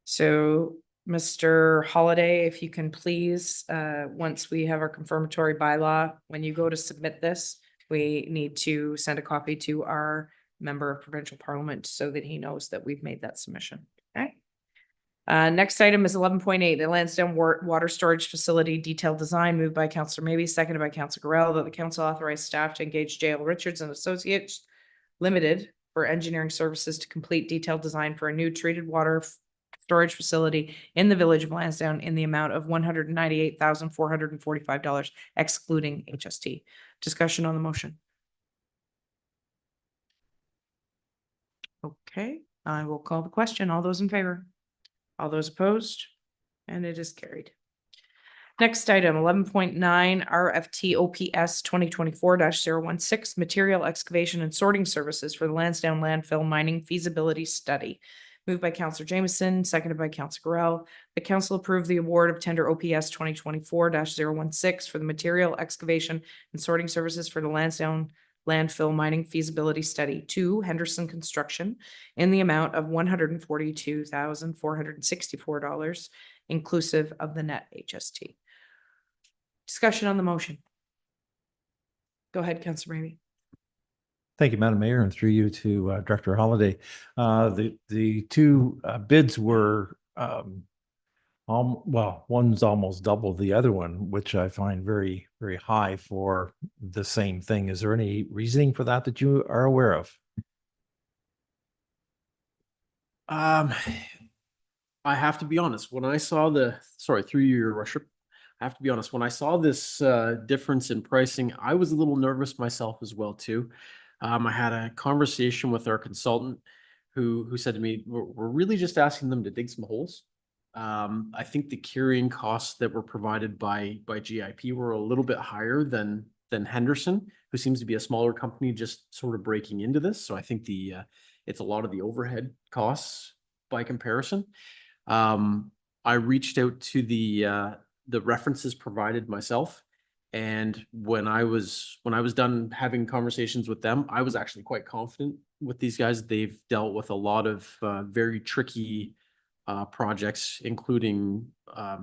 So Mr. Holliday, if you can please, once we have our confirmatory bylaw, when you go to submit this, we need to send a copy to our member of provincial parliament so that he knows that we've made that submission. Okay. Next item is 11.8, the Lansdowne Water Storage Facility Detailed Design, moved by Councillor Maybe, seconded by Councillor Gorell, that the council authorize staff to engage JL Richards and Associates Limited for engineering services to complete detailed design for a new treated water storage facility in the village of Lansdowne in the amount of $198,445, excluding HST. Discussion on the motion. Okay, I will call the question. All those in favor? All those opposed? And it is carried. Next item, 11.9, RFT OPS 2024-016, material excavation and sorting services for the Lansdowne landfill mining feasibility study. Moved by Councillor Jameson, seconded by Councillor Gorell. The council approved the award of tender OPS 2024-016 for the material excavation and sorting services for the Lansdowne landfill mining feasibility study to Henderson Construction in the amount of $142,464, inclusive of the net HST. Discussion on the motion. Go ahead, Councillor Ramey. Thank you, Madam Mayor, and through you to Director Holliday. The two bids were well, one's almost double the other one, which I find very, very high for the same thing. Is there any reasoning for that that you are aware of? I have to be honest, when I saw sorry, through you, Your Worship, I have to be honest, when I saw this difference in pricing, I was a little nervous myself as well too. I had a conversation with our consultant who said to me, we're really just asking them to dig some holes. I think the carrying costs that were provided by GIP were a little bit higher than Henderson, who seems to be a smaller company just sort of breaking into this. So I think it's a lot of the overhead costs by comparison. I reached out to the references provided myself, and when I was done having conversations with them, I was actually quite confident with these guys. They've dealt with a lot of very tricky projects, including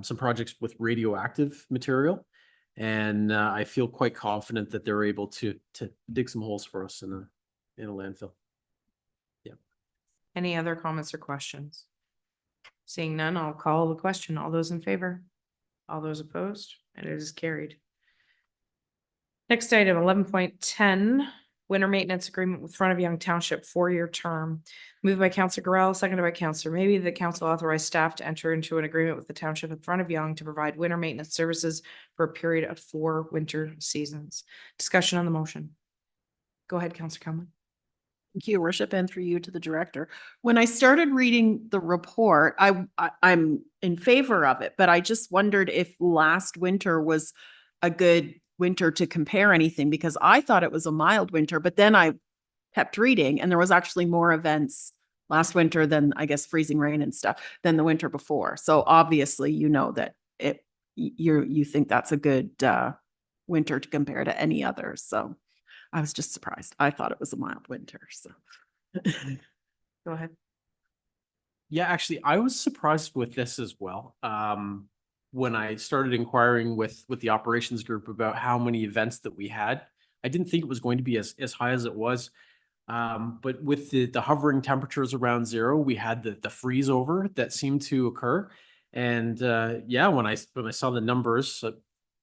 some projects with radioactive material, and I feel quite confident that they're able to dig some holes for us in a landfill. Yeah. Any other comments or questions? Seeing none, I'll call the question. All those in favor? All those opposed? And it is carried. Next item, 11.10, winter maintenance agreement with Front of Young Township, 4-year term. Moved by Councillor Garrell, seconded by Councillor Maybe, the council authorize staff to enter into an agreement with the township of Front of Young to provide winter maintenance services for a period of 4 winter seasons. Discussion on the motion. Go ahead, Councillor Calman. Thank you, Your Worship, and through you to the director. When I started reading the report, I'm in favor of it, but I just wondered if last winter was a good winter to compare anything, because I thought it was a mild winter, but then I kept reading and there was actually more events last winter than, I guess, freezing rain and stuff than the winter before. So obviously, you know that you think that's a good winter to compare to any other. So I was just surprised. I thought it was a mild winter, so. Go ahead. Yeah, actually, I was surprised with this as well. When I started inquiring with the operations group about how many events that we had, I didn't think it was going to be as high as it was. But with the hovering temperatures around zero, we had the freeze over that seemed to occur. And yeah, when I saw the numbers,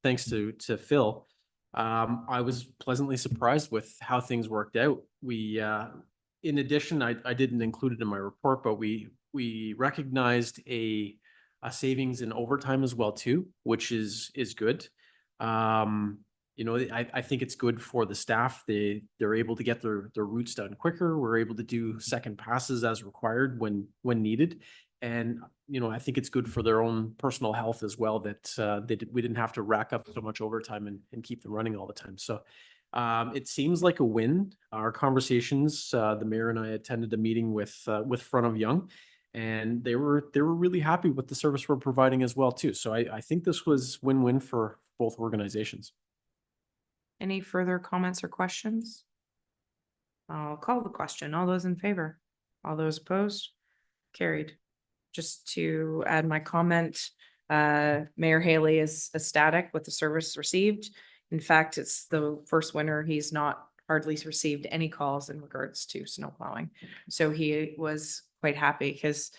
thanks to Phil, I was pleasantly surprised with how things worked out. We, in addition, I didn't include it in my report, but we recognized a savings in overtime as well too, which is good. You know, I think it's good for the staff. They're able to get their routes done quicker. We're able to do second passes as required when needed. And, you know, I think it's good for their own personal health as well that we didn't have to rack up so much overtime and keep them running all the time. So it seems like a win. Our conversations, the mayor and I attended a meeting with Front of Young, and they were really happy with the service we're providing as well too. So I think this was win-win for both organizations. Any further comments or questions? I'll call the question. All those in favor? All those opposed? Carried. Just to add my comment, Mayor Haley is ecstatic with the service received. In fact, it's the first winter he's not hardly received any calls in regards to snow plowing. So he was quite happy because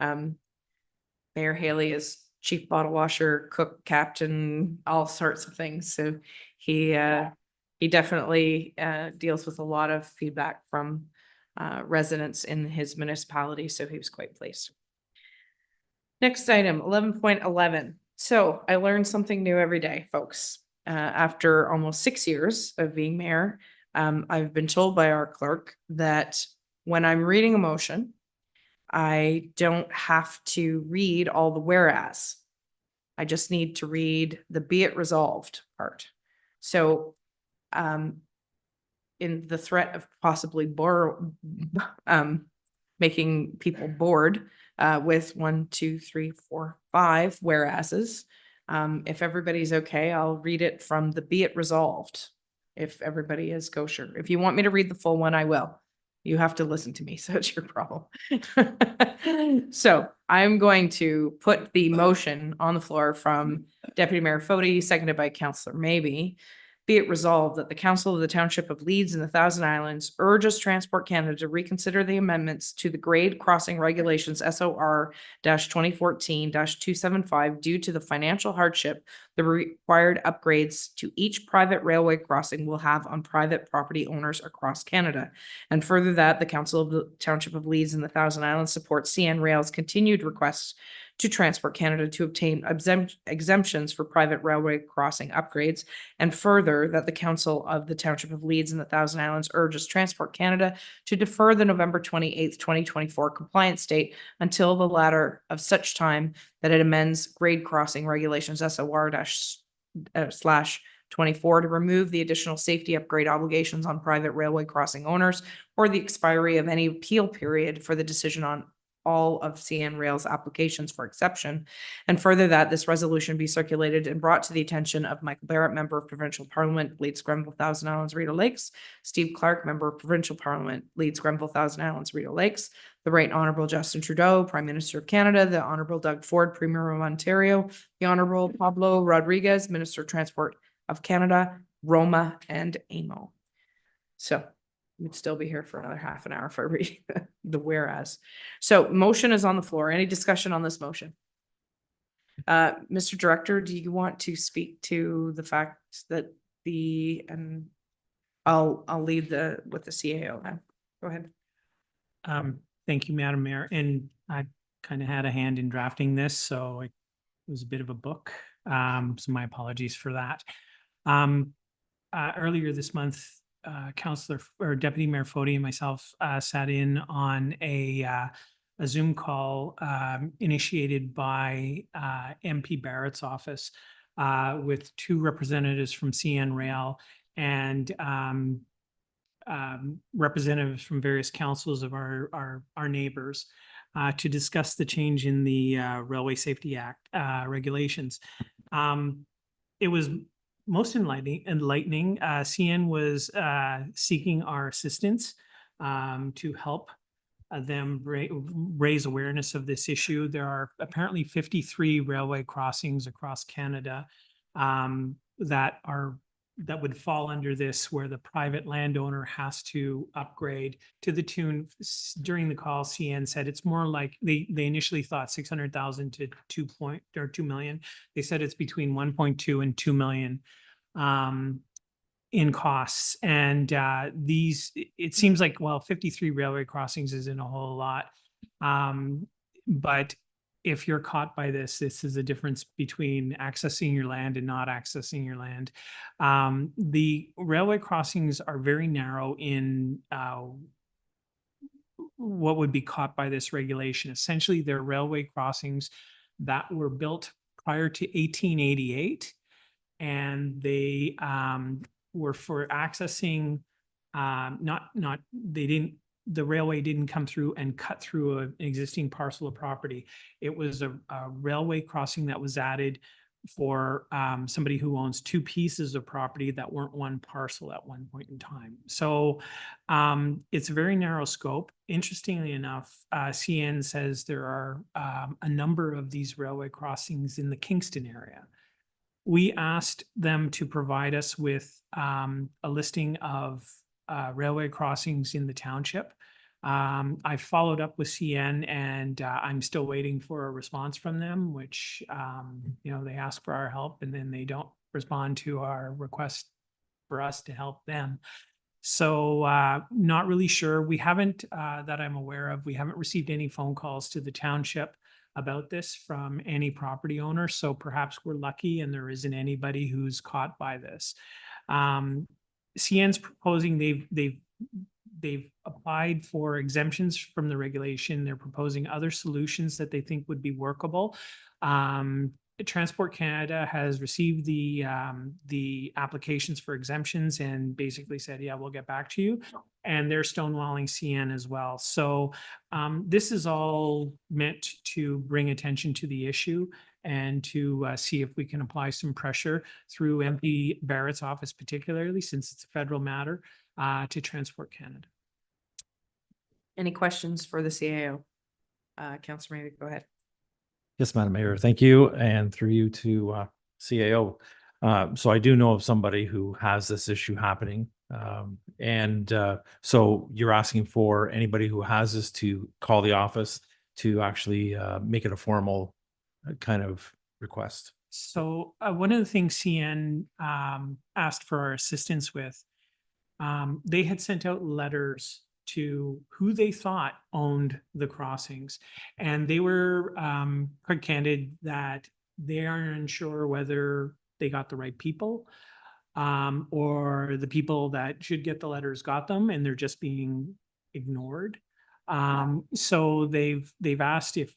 Mayor Haley is chief bottle washer, cook, captain, all sorts of things. So he definitely deals with a lot of feedback from residents in his municipality. So he was quite pleased. Next item, 11.11. So I learned something new every day, folks. After almost 6 years of being mayor, I've been told by our clerk that when I'm reading a motion, I don't have to read all the whereas. I just need to read the be it resolved part. So in the threat of possibly making people bored with 1, 2, 3, 4, 5 whereases, if everybody's okay, I'll read it from the be it resolved. If everybody is kosher. If you want me to read the full one, I will. You have to listen to me, so it's your problem. So I'm going to put the motion on the floor from Deputy Mayor Fody, seconded by Councillor Maybe, Be it resolved that the Council of the Township of Leeds and the Thousand Islands urges Transport Canada to reconsider the amendments to the grade crossing regulations SOR 2014-275 due to the financial hardship the required upgrades to each private railway crossing will have on private property owners across Canada. And further that the Council of the Township of Leeds and the Thousand Islands supports CN Rail's continued requests to Transport Canada to obtain exemptions for private railway crossing upgrades. And further, that the Council of the Township of Leeds and the Thousand Islands urges Transport Canada to defer the November 28th, 2024 compliance date until the latter of such time that it amends grade crossing regulations SOR/24 to remove the additional safety upgrade obligations on private railway crossing owners or the expiry of any appeal period for the decision on all of CN Rail's applications for exception. And further that this resolution be circulated and brought to the attention of Michael Barrett, Member of Provincial Parliament, Leeds Grenville Thousand Islands, Rideau Lakes, Steve Clark, Member of Provincial Parliament, Leeds Grenville Thousand Islands, Rideau Lakes, the Right Honourable Justin Trudeau, Prime Minister of Canada, the Honourable Doug Ford, Premier of Ontario, the Honourable Pablo Rodriguez, Minister of Transport of Canada, Roma, and AMO. So we'd still be here for another half an hour if I read the whereas. So motion is on the floor. Any discussion on this motion? Mr. Director, do you want to speak to the fact that and I'll lead with the CAO then. Go ahead. Thank you, Madam Mayor. And I kind of had a hand in drafting this, so it was a bit of a book. So my apologies for that. Earlier this month, Councillor or Deputy Mayor Fody and myself sat in on a Zoom call initiated by MP Barrett's office with two representatives from CN Rail and representatives from various councils of our neighbors to discuss the change in the Railway Safety Act regulations. It was most enlightening. CN was seeking our assistance to help them raise awareness of this issue. There are apparently 53 railway crossings across Canada that would fall under this, where the private landowner has to upgrade to the tune. During the call, CN said it's more like they initially thought 600,000 to 2 million. They said it's between 1.2 and 2 million in costs. And it seems like, well, 53 railway crossings isn't a whole lot. But if you're caught by this is a difference between accessing your land and not accessing your land. The railway crossings are very narrow in what would be caught by this regulation. Essentially, they're railway crossings that were built prior to 1888, and they were for accessing, the railway didn't come through and cut through an existing parcel of property. It was a railway crossing that was added for somebody who owns two pieces of property that weren't one parcel at one point in time. So it's a very narrow scope. Interestingly enough, CN says there are a number of these railway crossings in the Kingston area. We asked them to provide us with a listing of railway crossings in the township. I followed up with CN and I'm still waiting for a response from them, which, they ask for our help and then they don't respond to our request for us to help them. So not really sure. We haven't, that I'm aware of, we haven't received any phone calls to the township about this from any property owner. So perhaps we're lucky and there isn't anybody who's caught by this. CN's proposing they've applied for exemptions from the regulation. They're proposing other solutions that they think would be workable. Transport Canada has received the applications for exemptions and basically said, yeah, we'll get back to you. And they're stonewalling CN as well. So this is all meant to bring attention to the issue and to see if we can apply some pressure through MP Barrett's office, particularly since it's a federal matter, to Transport Canada. Any questions for the CAO? Councillor Maybe, go ahead. Yes, Madam Mayor, thank you. And through you to CAO. So I do know of somebody who has this issue happening. So you're asking for anybody who has this to call the office to actually make it a formal kind of request. So one of the things CN asked for our assistance with, they had sent out letters to who they thought owned the crossings. And they were quite candid that they aren't unsure whether they got the right people, or the people that should get the letters got them and they're just being ignored. So they've asked if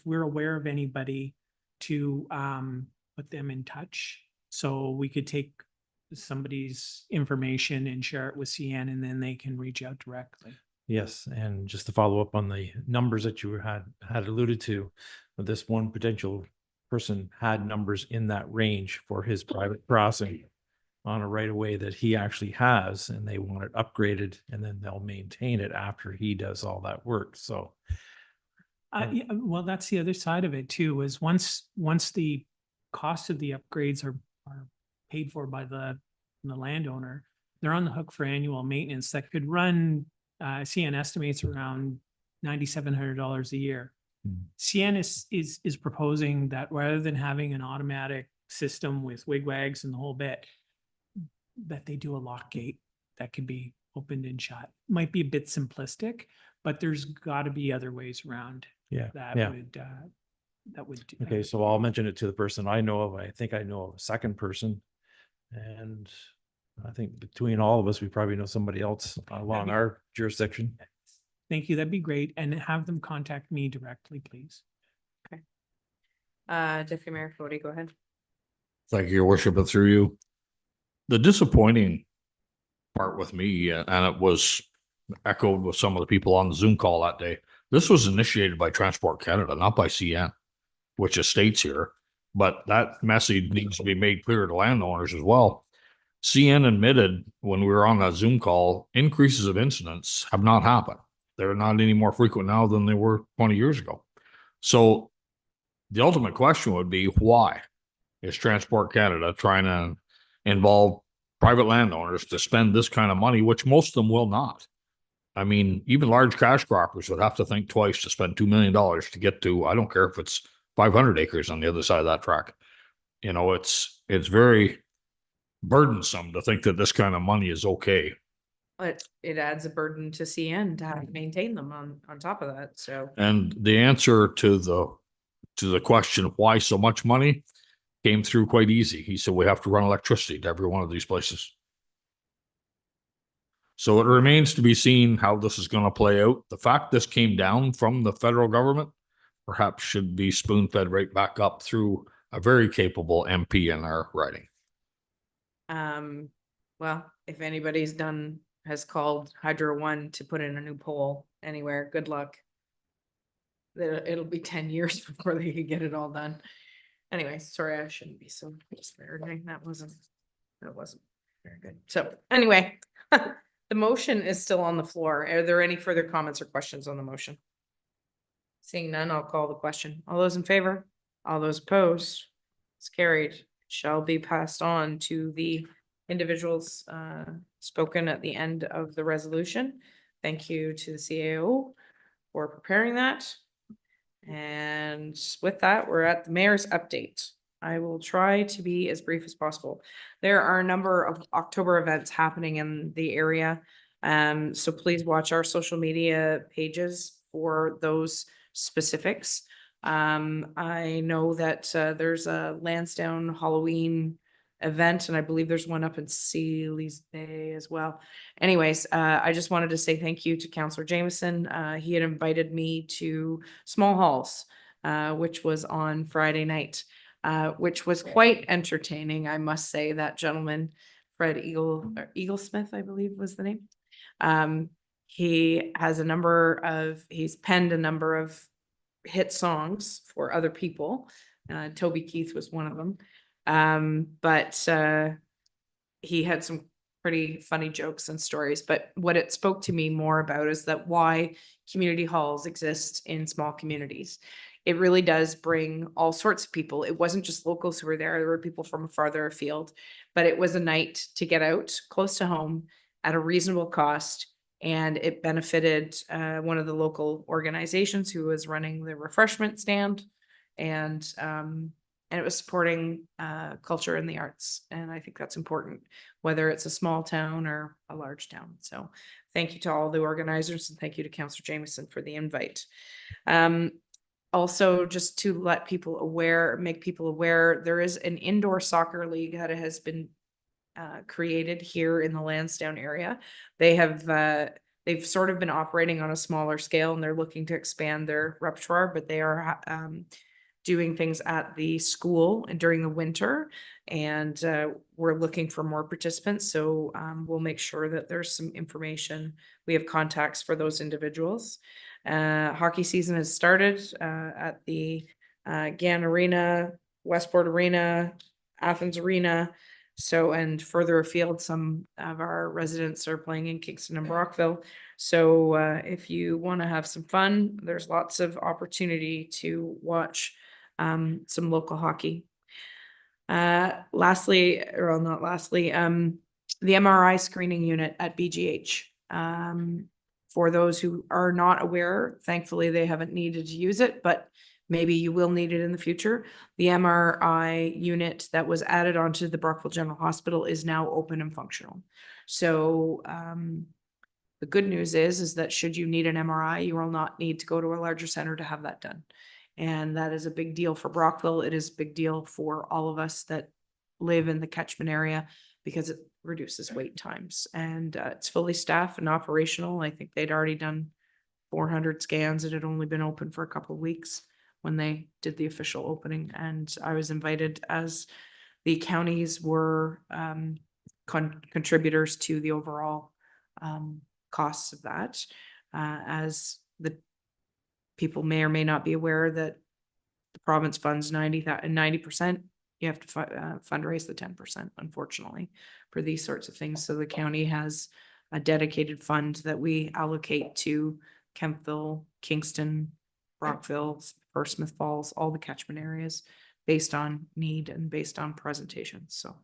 we're aware of anybody to put them in touch, so we could take somebody's information and share it with CN, and then they can reach out directly. Yes, and just to follow up on the numbers that you had alluded to, this one potential person had numbers in that range for his private crossing on a right of way that he actually has, and they want it upgraded, and then they'll maintain it after he does all that work. So Yeah, well, that's the other side of it too, is once the cost of the upgrades are paid for by the landowner, they're on the hook for annual maintenance that could run, CN estimates around $9,700 a year. CN is proposing that rather than having an automatic system with wigwags and the whole bit, that they do a lock gate that can be opened and shut. Might be a bit simplistic, but there's got to be other ways around that would do. okay, so I'll mention it to the person I know of. I think I know of a second person. And I think between all of us, we probably know somebody else along our jurisdiction. Thank you. That'd be great. And have them contact me directly, please. Deputy Mayor Fody, go ahead. Thank you, Your Worship, and through you. The disappointing part with me, and it was echoed with some of the people on the Zoom call that day, this was initiated by Transport Canada, not by CN, which it states here. But that message needs to be made clear to landowners as well. CN admitted when we were on that Zoom call, increases of incidents have not happened. They're not any more frequent now than they were 20 years ago. So the ultimate question would be, why is Transport Canada trying to involve private landowners to spend this kind of money, which most of them will not? I mean, even large cash croppers would have to think twice to spend $2 million to get to, I don't care if it's 500 acres on the other side of that track. You know, it's very burdensome to think that this kind of money is okay. But it adds a burden to CN to have to maintain them on top of that, so. And the answer to the question, why so much money, came through quite easy. He said, we have to run electricity to every one of these places. So it remains to be seen how this is going to play out. The fact this came down from the federal government perhaps should be spoon-fed right back up through a very capable MP in our riding. Well, if anybody's has called Hydro One to put in a new pole anywhere, good luck. It'll be 10 years before they can get it all done. Anyway, sorry, I shouldn't be so disparaging. That wasn't very good. So anyway, the motion is still on the floor. Are there any further comments or questions on the motion? Seeing none, I'll call the question. All those in favor? All those opposed? It's carried. Shall be passed on to the individuals spoken at the end of the resolution. Thank you to the CAO for preparing that. And with that, we're at the mayor's update. I will try to be as brief as possible. There are a number of October events happening in the area. So please watch our social media pages for those specifics. I know that there's a Lansdowne Halloween event, and I believe there's one up in Sealy's Bay as well. Anyways, I just wanted to say thank you to Councillor Jameson. He had invited me to Small Halls, which was on Friday night, which was quite entertaining. I must say that gentleman, Fred Eaglesmith, I believe was the name. He has he's penned a number of hit songs for other people. Toby Keith was one of them. But he had some pretty funny jokes and stories. But what it spoke to me more about is that why community halls exist in small communities. it really does bring all sorts of people. It wasn't just locals who were there were people from farther afield, but it was a night to get out close to home at a reasonable cost. And it benefited one of the local organizations who was running the refreshment stand, and it was supporting culture and the arts. And I think that's important, whether it's a small town or a large town. So thank you to all the organizers, and thank you to Councillor Jameson for the invite. Also, just to let people aware, make people aware, there is an indoor soccer league that has been created here in the Lansdowne area. They have they've sort of been operating on a smaller scale, and they're looking to expand their repertoire, but they are doing things at the school and during the winter, and we're looking for more participants. So we'll make sure that there's some information. We have contacts for those individuals. Hockey season has started at the Gann Arena, Westport Arena, Athens Arena. So, and further afield, some of our residents are playing in Kingston and Brockville. So if you want to have some fun, there's lots of opportunity to watch some local hockey. Lastly, or not lastly, the MRI screening unit at BGH. For those who are not aware, thankfully they haven't needed to use it, but maybe you will need it in the future. The MRI unit that was added onto the Brockville General Hospital is now open and functional. So the good news is that should you need an MRI, you will not need to go to a larger center to have that done. And that is a big deal for Brockville. It is a big deal for all of us that live in the catchment area, because it reduces wait times, and it's fully staffed and operational. I think they'd already done 400 scans. It had only been open for a couple of weeks when they did the official opening, and I was invited, as the counties were contributors to the overall costs of that. As the people may or may not be aware that the province funds 90%. You have to fundraise the 10%, unfortunately, for these sorts of things. So the county has a dedicated fund that we allocate to Kemptville, Kingston, Brockville, First Smith Falls, all the catchment areas, based on need and based on presentations. So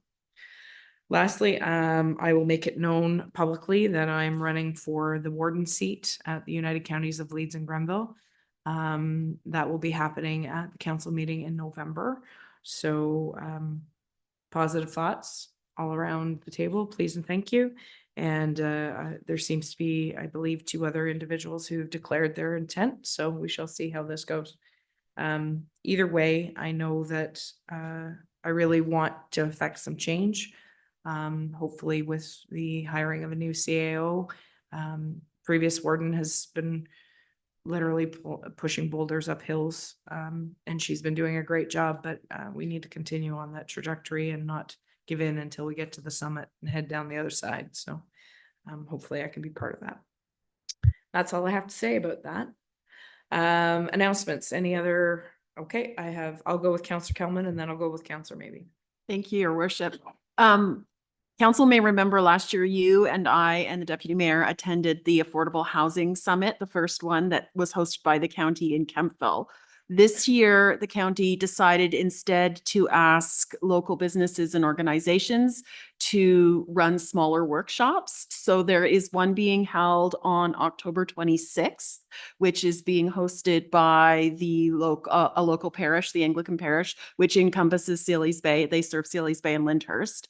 lastly, I will make it known publicly that I'm running for the warden seat at the United Counties of Leeds and Grenville. That will be happening at the council meeting in November. So positive thoughts all around the table, please and thank you. And there seems to be, I believe, 2 other individuals who've declared their intent. So we shall see how this goes. Either way, I know that I really want to affect some change. Hopefully with the hiring of a new CAO. Previous warden has been literally pushing boulders up hills, and she's been doing a great job, but we need to continue on that trajectory and not give in until we get to the summit and head down the other side. So hopefully I can be part of that. That's all I have to say about that. Announcements, any other? Okay, I'll go with Councillor Kelman, and then I'll go with Councillor Maybe. Thank you, Your Worship. Council may remember last year, you and I and the Deputy Mayor attended the Affordable Housing Summit, the first one that was hosted by the county in Kemptville. This year, the county decided instead to ask local businesses and organizations to run smaller workshops. So there is one being held on October 26th, which is being hosted by the a local parish, the Anglican parish, which encompasses Sealy's Bay. They serve Sealy's Bay and Lyndhurst.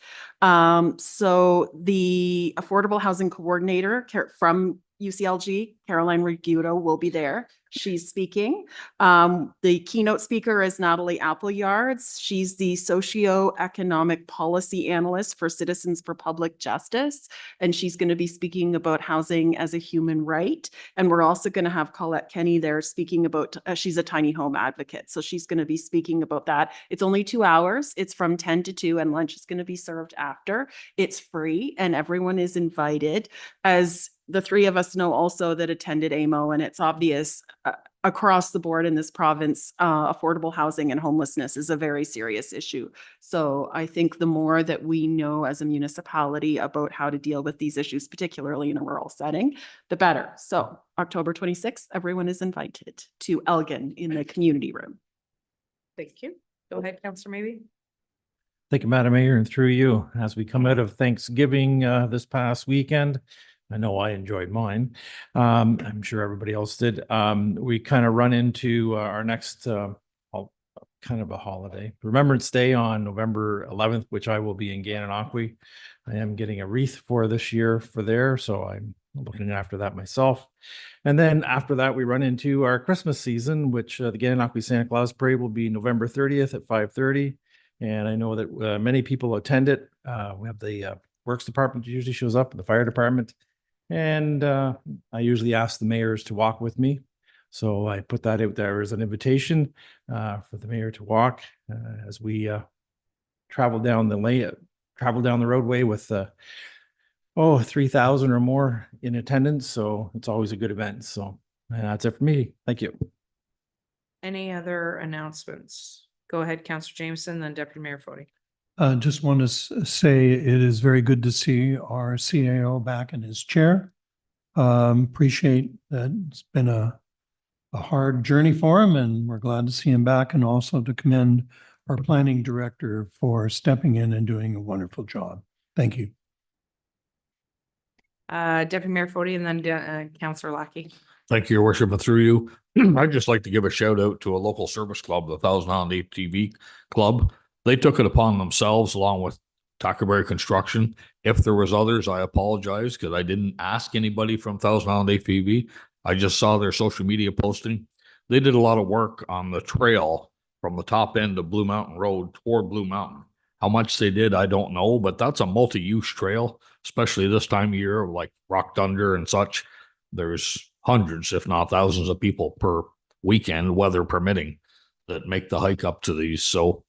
So the Affordable Housing Coordinator from UCLG, Caroline Rigudo, will be there. She's speaking. The keynote speaker is Natalie Appleyards. She's the Socioeconomic Policy Analyst for Citizens for Public Justice, and she's going to be speaking about housing as a human right. And we're also going to have Colette Kenny there speaking about, she's a tiny home advocate, so she's going to be speaking about that. It's only 2 hours. It's from 10 to 2, and lunch is going to be served after. It's free, and everyone is invited. As the 3 of us know also that attended AMO, and it's obvious across the board in this province, affordable housing and homelessness is a very serious issue. So I think the more that we know as a municipality about how to deal with these issues, particularly in a rural setting, the better. So October 26th, everyone is invited to Elgin in the community room. Thank you. Go ahead, Counselor Maybe. Thank you, Madam Mayor, and through you, as we come out of Thanksgiving this past weekend, I know I enjoyed mine. I'm sure everybody else did. We kind of run into our next kind of a holiday, Remembrance Day on November 11th, which I will be in Gananoque. I am getting a wreath for this year for there, so I'm looking after that myself. And then after that, we run into our Christmas season, which the Gananoque Santa Claus Parade will be November 30th at 5:30. And I know that many people attend it. We have the Works Department usually shows up, and the Fire Department. And I usually ask the mayors to walk with me. So I put that out there as an invitation for the mayor to walk as we travel down the roadway with 3,000 or more in attendance. So it's always a good event. So that's it for me. Thank you. Any other announcements? Go ahead, Counselor Jameson, then Deputy Mayor Fody. Just want to say it is very good to see our CAO back in his chair. Appreciate that it's been a hard journey for him, and we're glad to see him back, and also to commend our planning director for stepping in and doing a wonderful job. Thank you. Deputy Mayor Fody and then Counselor Lackey. Thank you, Your Worship, and through you, I'd just like to give a shout out to a local service club, the Thousand Island ATV Club. They took it upon themselves, along with Tuckerberry Construction. If there was others, I apologize because I didn't ask anybody from Thousand Island ATV. I just saw their social media posting. They did a lot of work on the trail from the top end of Blue Mountain Road toward Blue Mountain. How much they did, I don't know, but that's a multi-use trail, especially this time of year, like Rock Thunder and such. There's hundreds, if not thousands of people per weekend, weather permitting, that make the hike up to these. So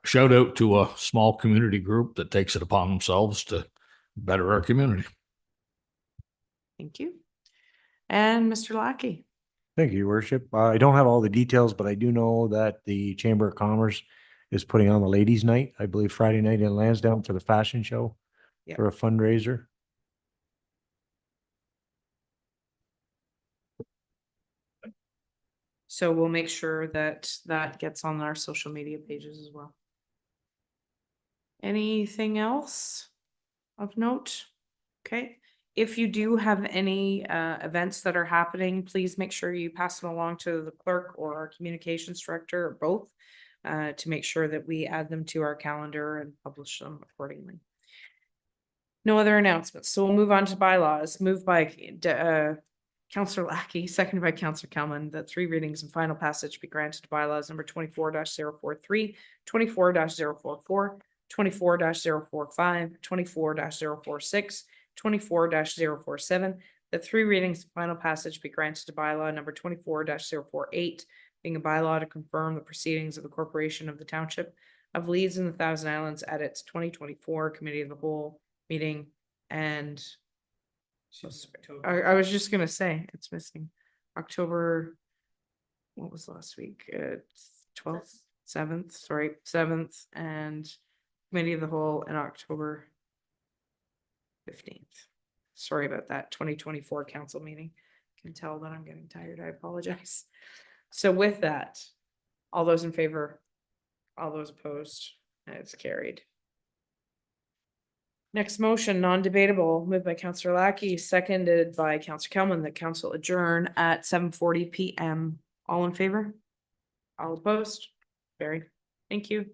shout out to a small community group that takes it upon themselves to better our community. Thank you. And Mr. Lackey. Thank you, Your Worship. I don't have all the details, but I do know that the Chamber of Commerce is putting on the Ladies' Night, I believe Friday night in Lansdowne for the fashion show Yep. for a fundraiser. So we'll make sure that that gets on our social media pages as well. Anything else of note? Okay. If you do have any events that are happening, please make sure you pass them along to the clerk or our communications director or both to make sure that we add them to our calendar and publish them accordingly. No other announcements. So we'll move on to bylaws. Moved by Counselor Lackey, seconded by Counselor Kelman, that 3 readings and final passage be granted to bylaws number 24-043, 24-044, 24-045, 24-046, 24-047, that 3 readings and final passage be granted to bylaw number 24-048, being a bylaw to confirm the proceedings of the Corporation of the Township of Leeds and the Thousand Islands at its 2024 Committee of the Whole meeting. And I was just gonna say, it's missing October, what was last week? 12th, 7th, sorry, 7th, and Committee of the Whole in October 15th. Sorry about that, 2024 council meeting. Can tell that I'm getting tired, I apologize. So with that, all those in favor, all those opposed, it's carried. Next motion, non-debatable, moved by Counselor Lackey, seconded by Counselor Kelman, that council adjourn at 7:40 PM. All in favor? All opposed? Carried. Thank you.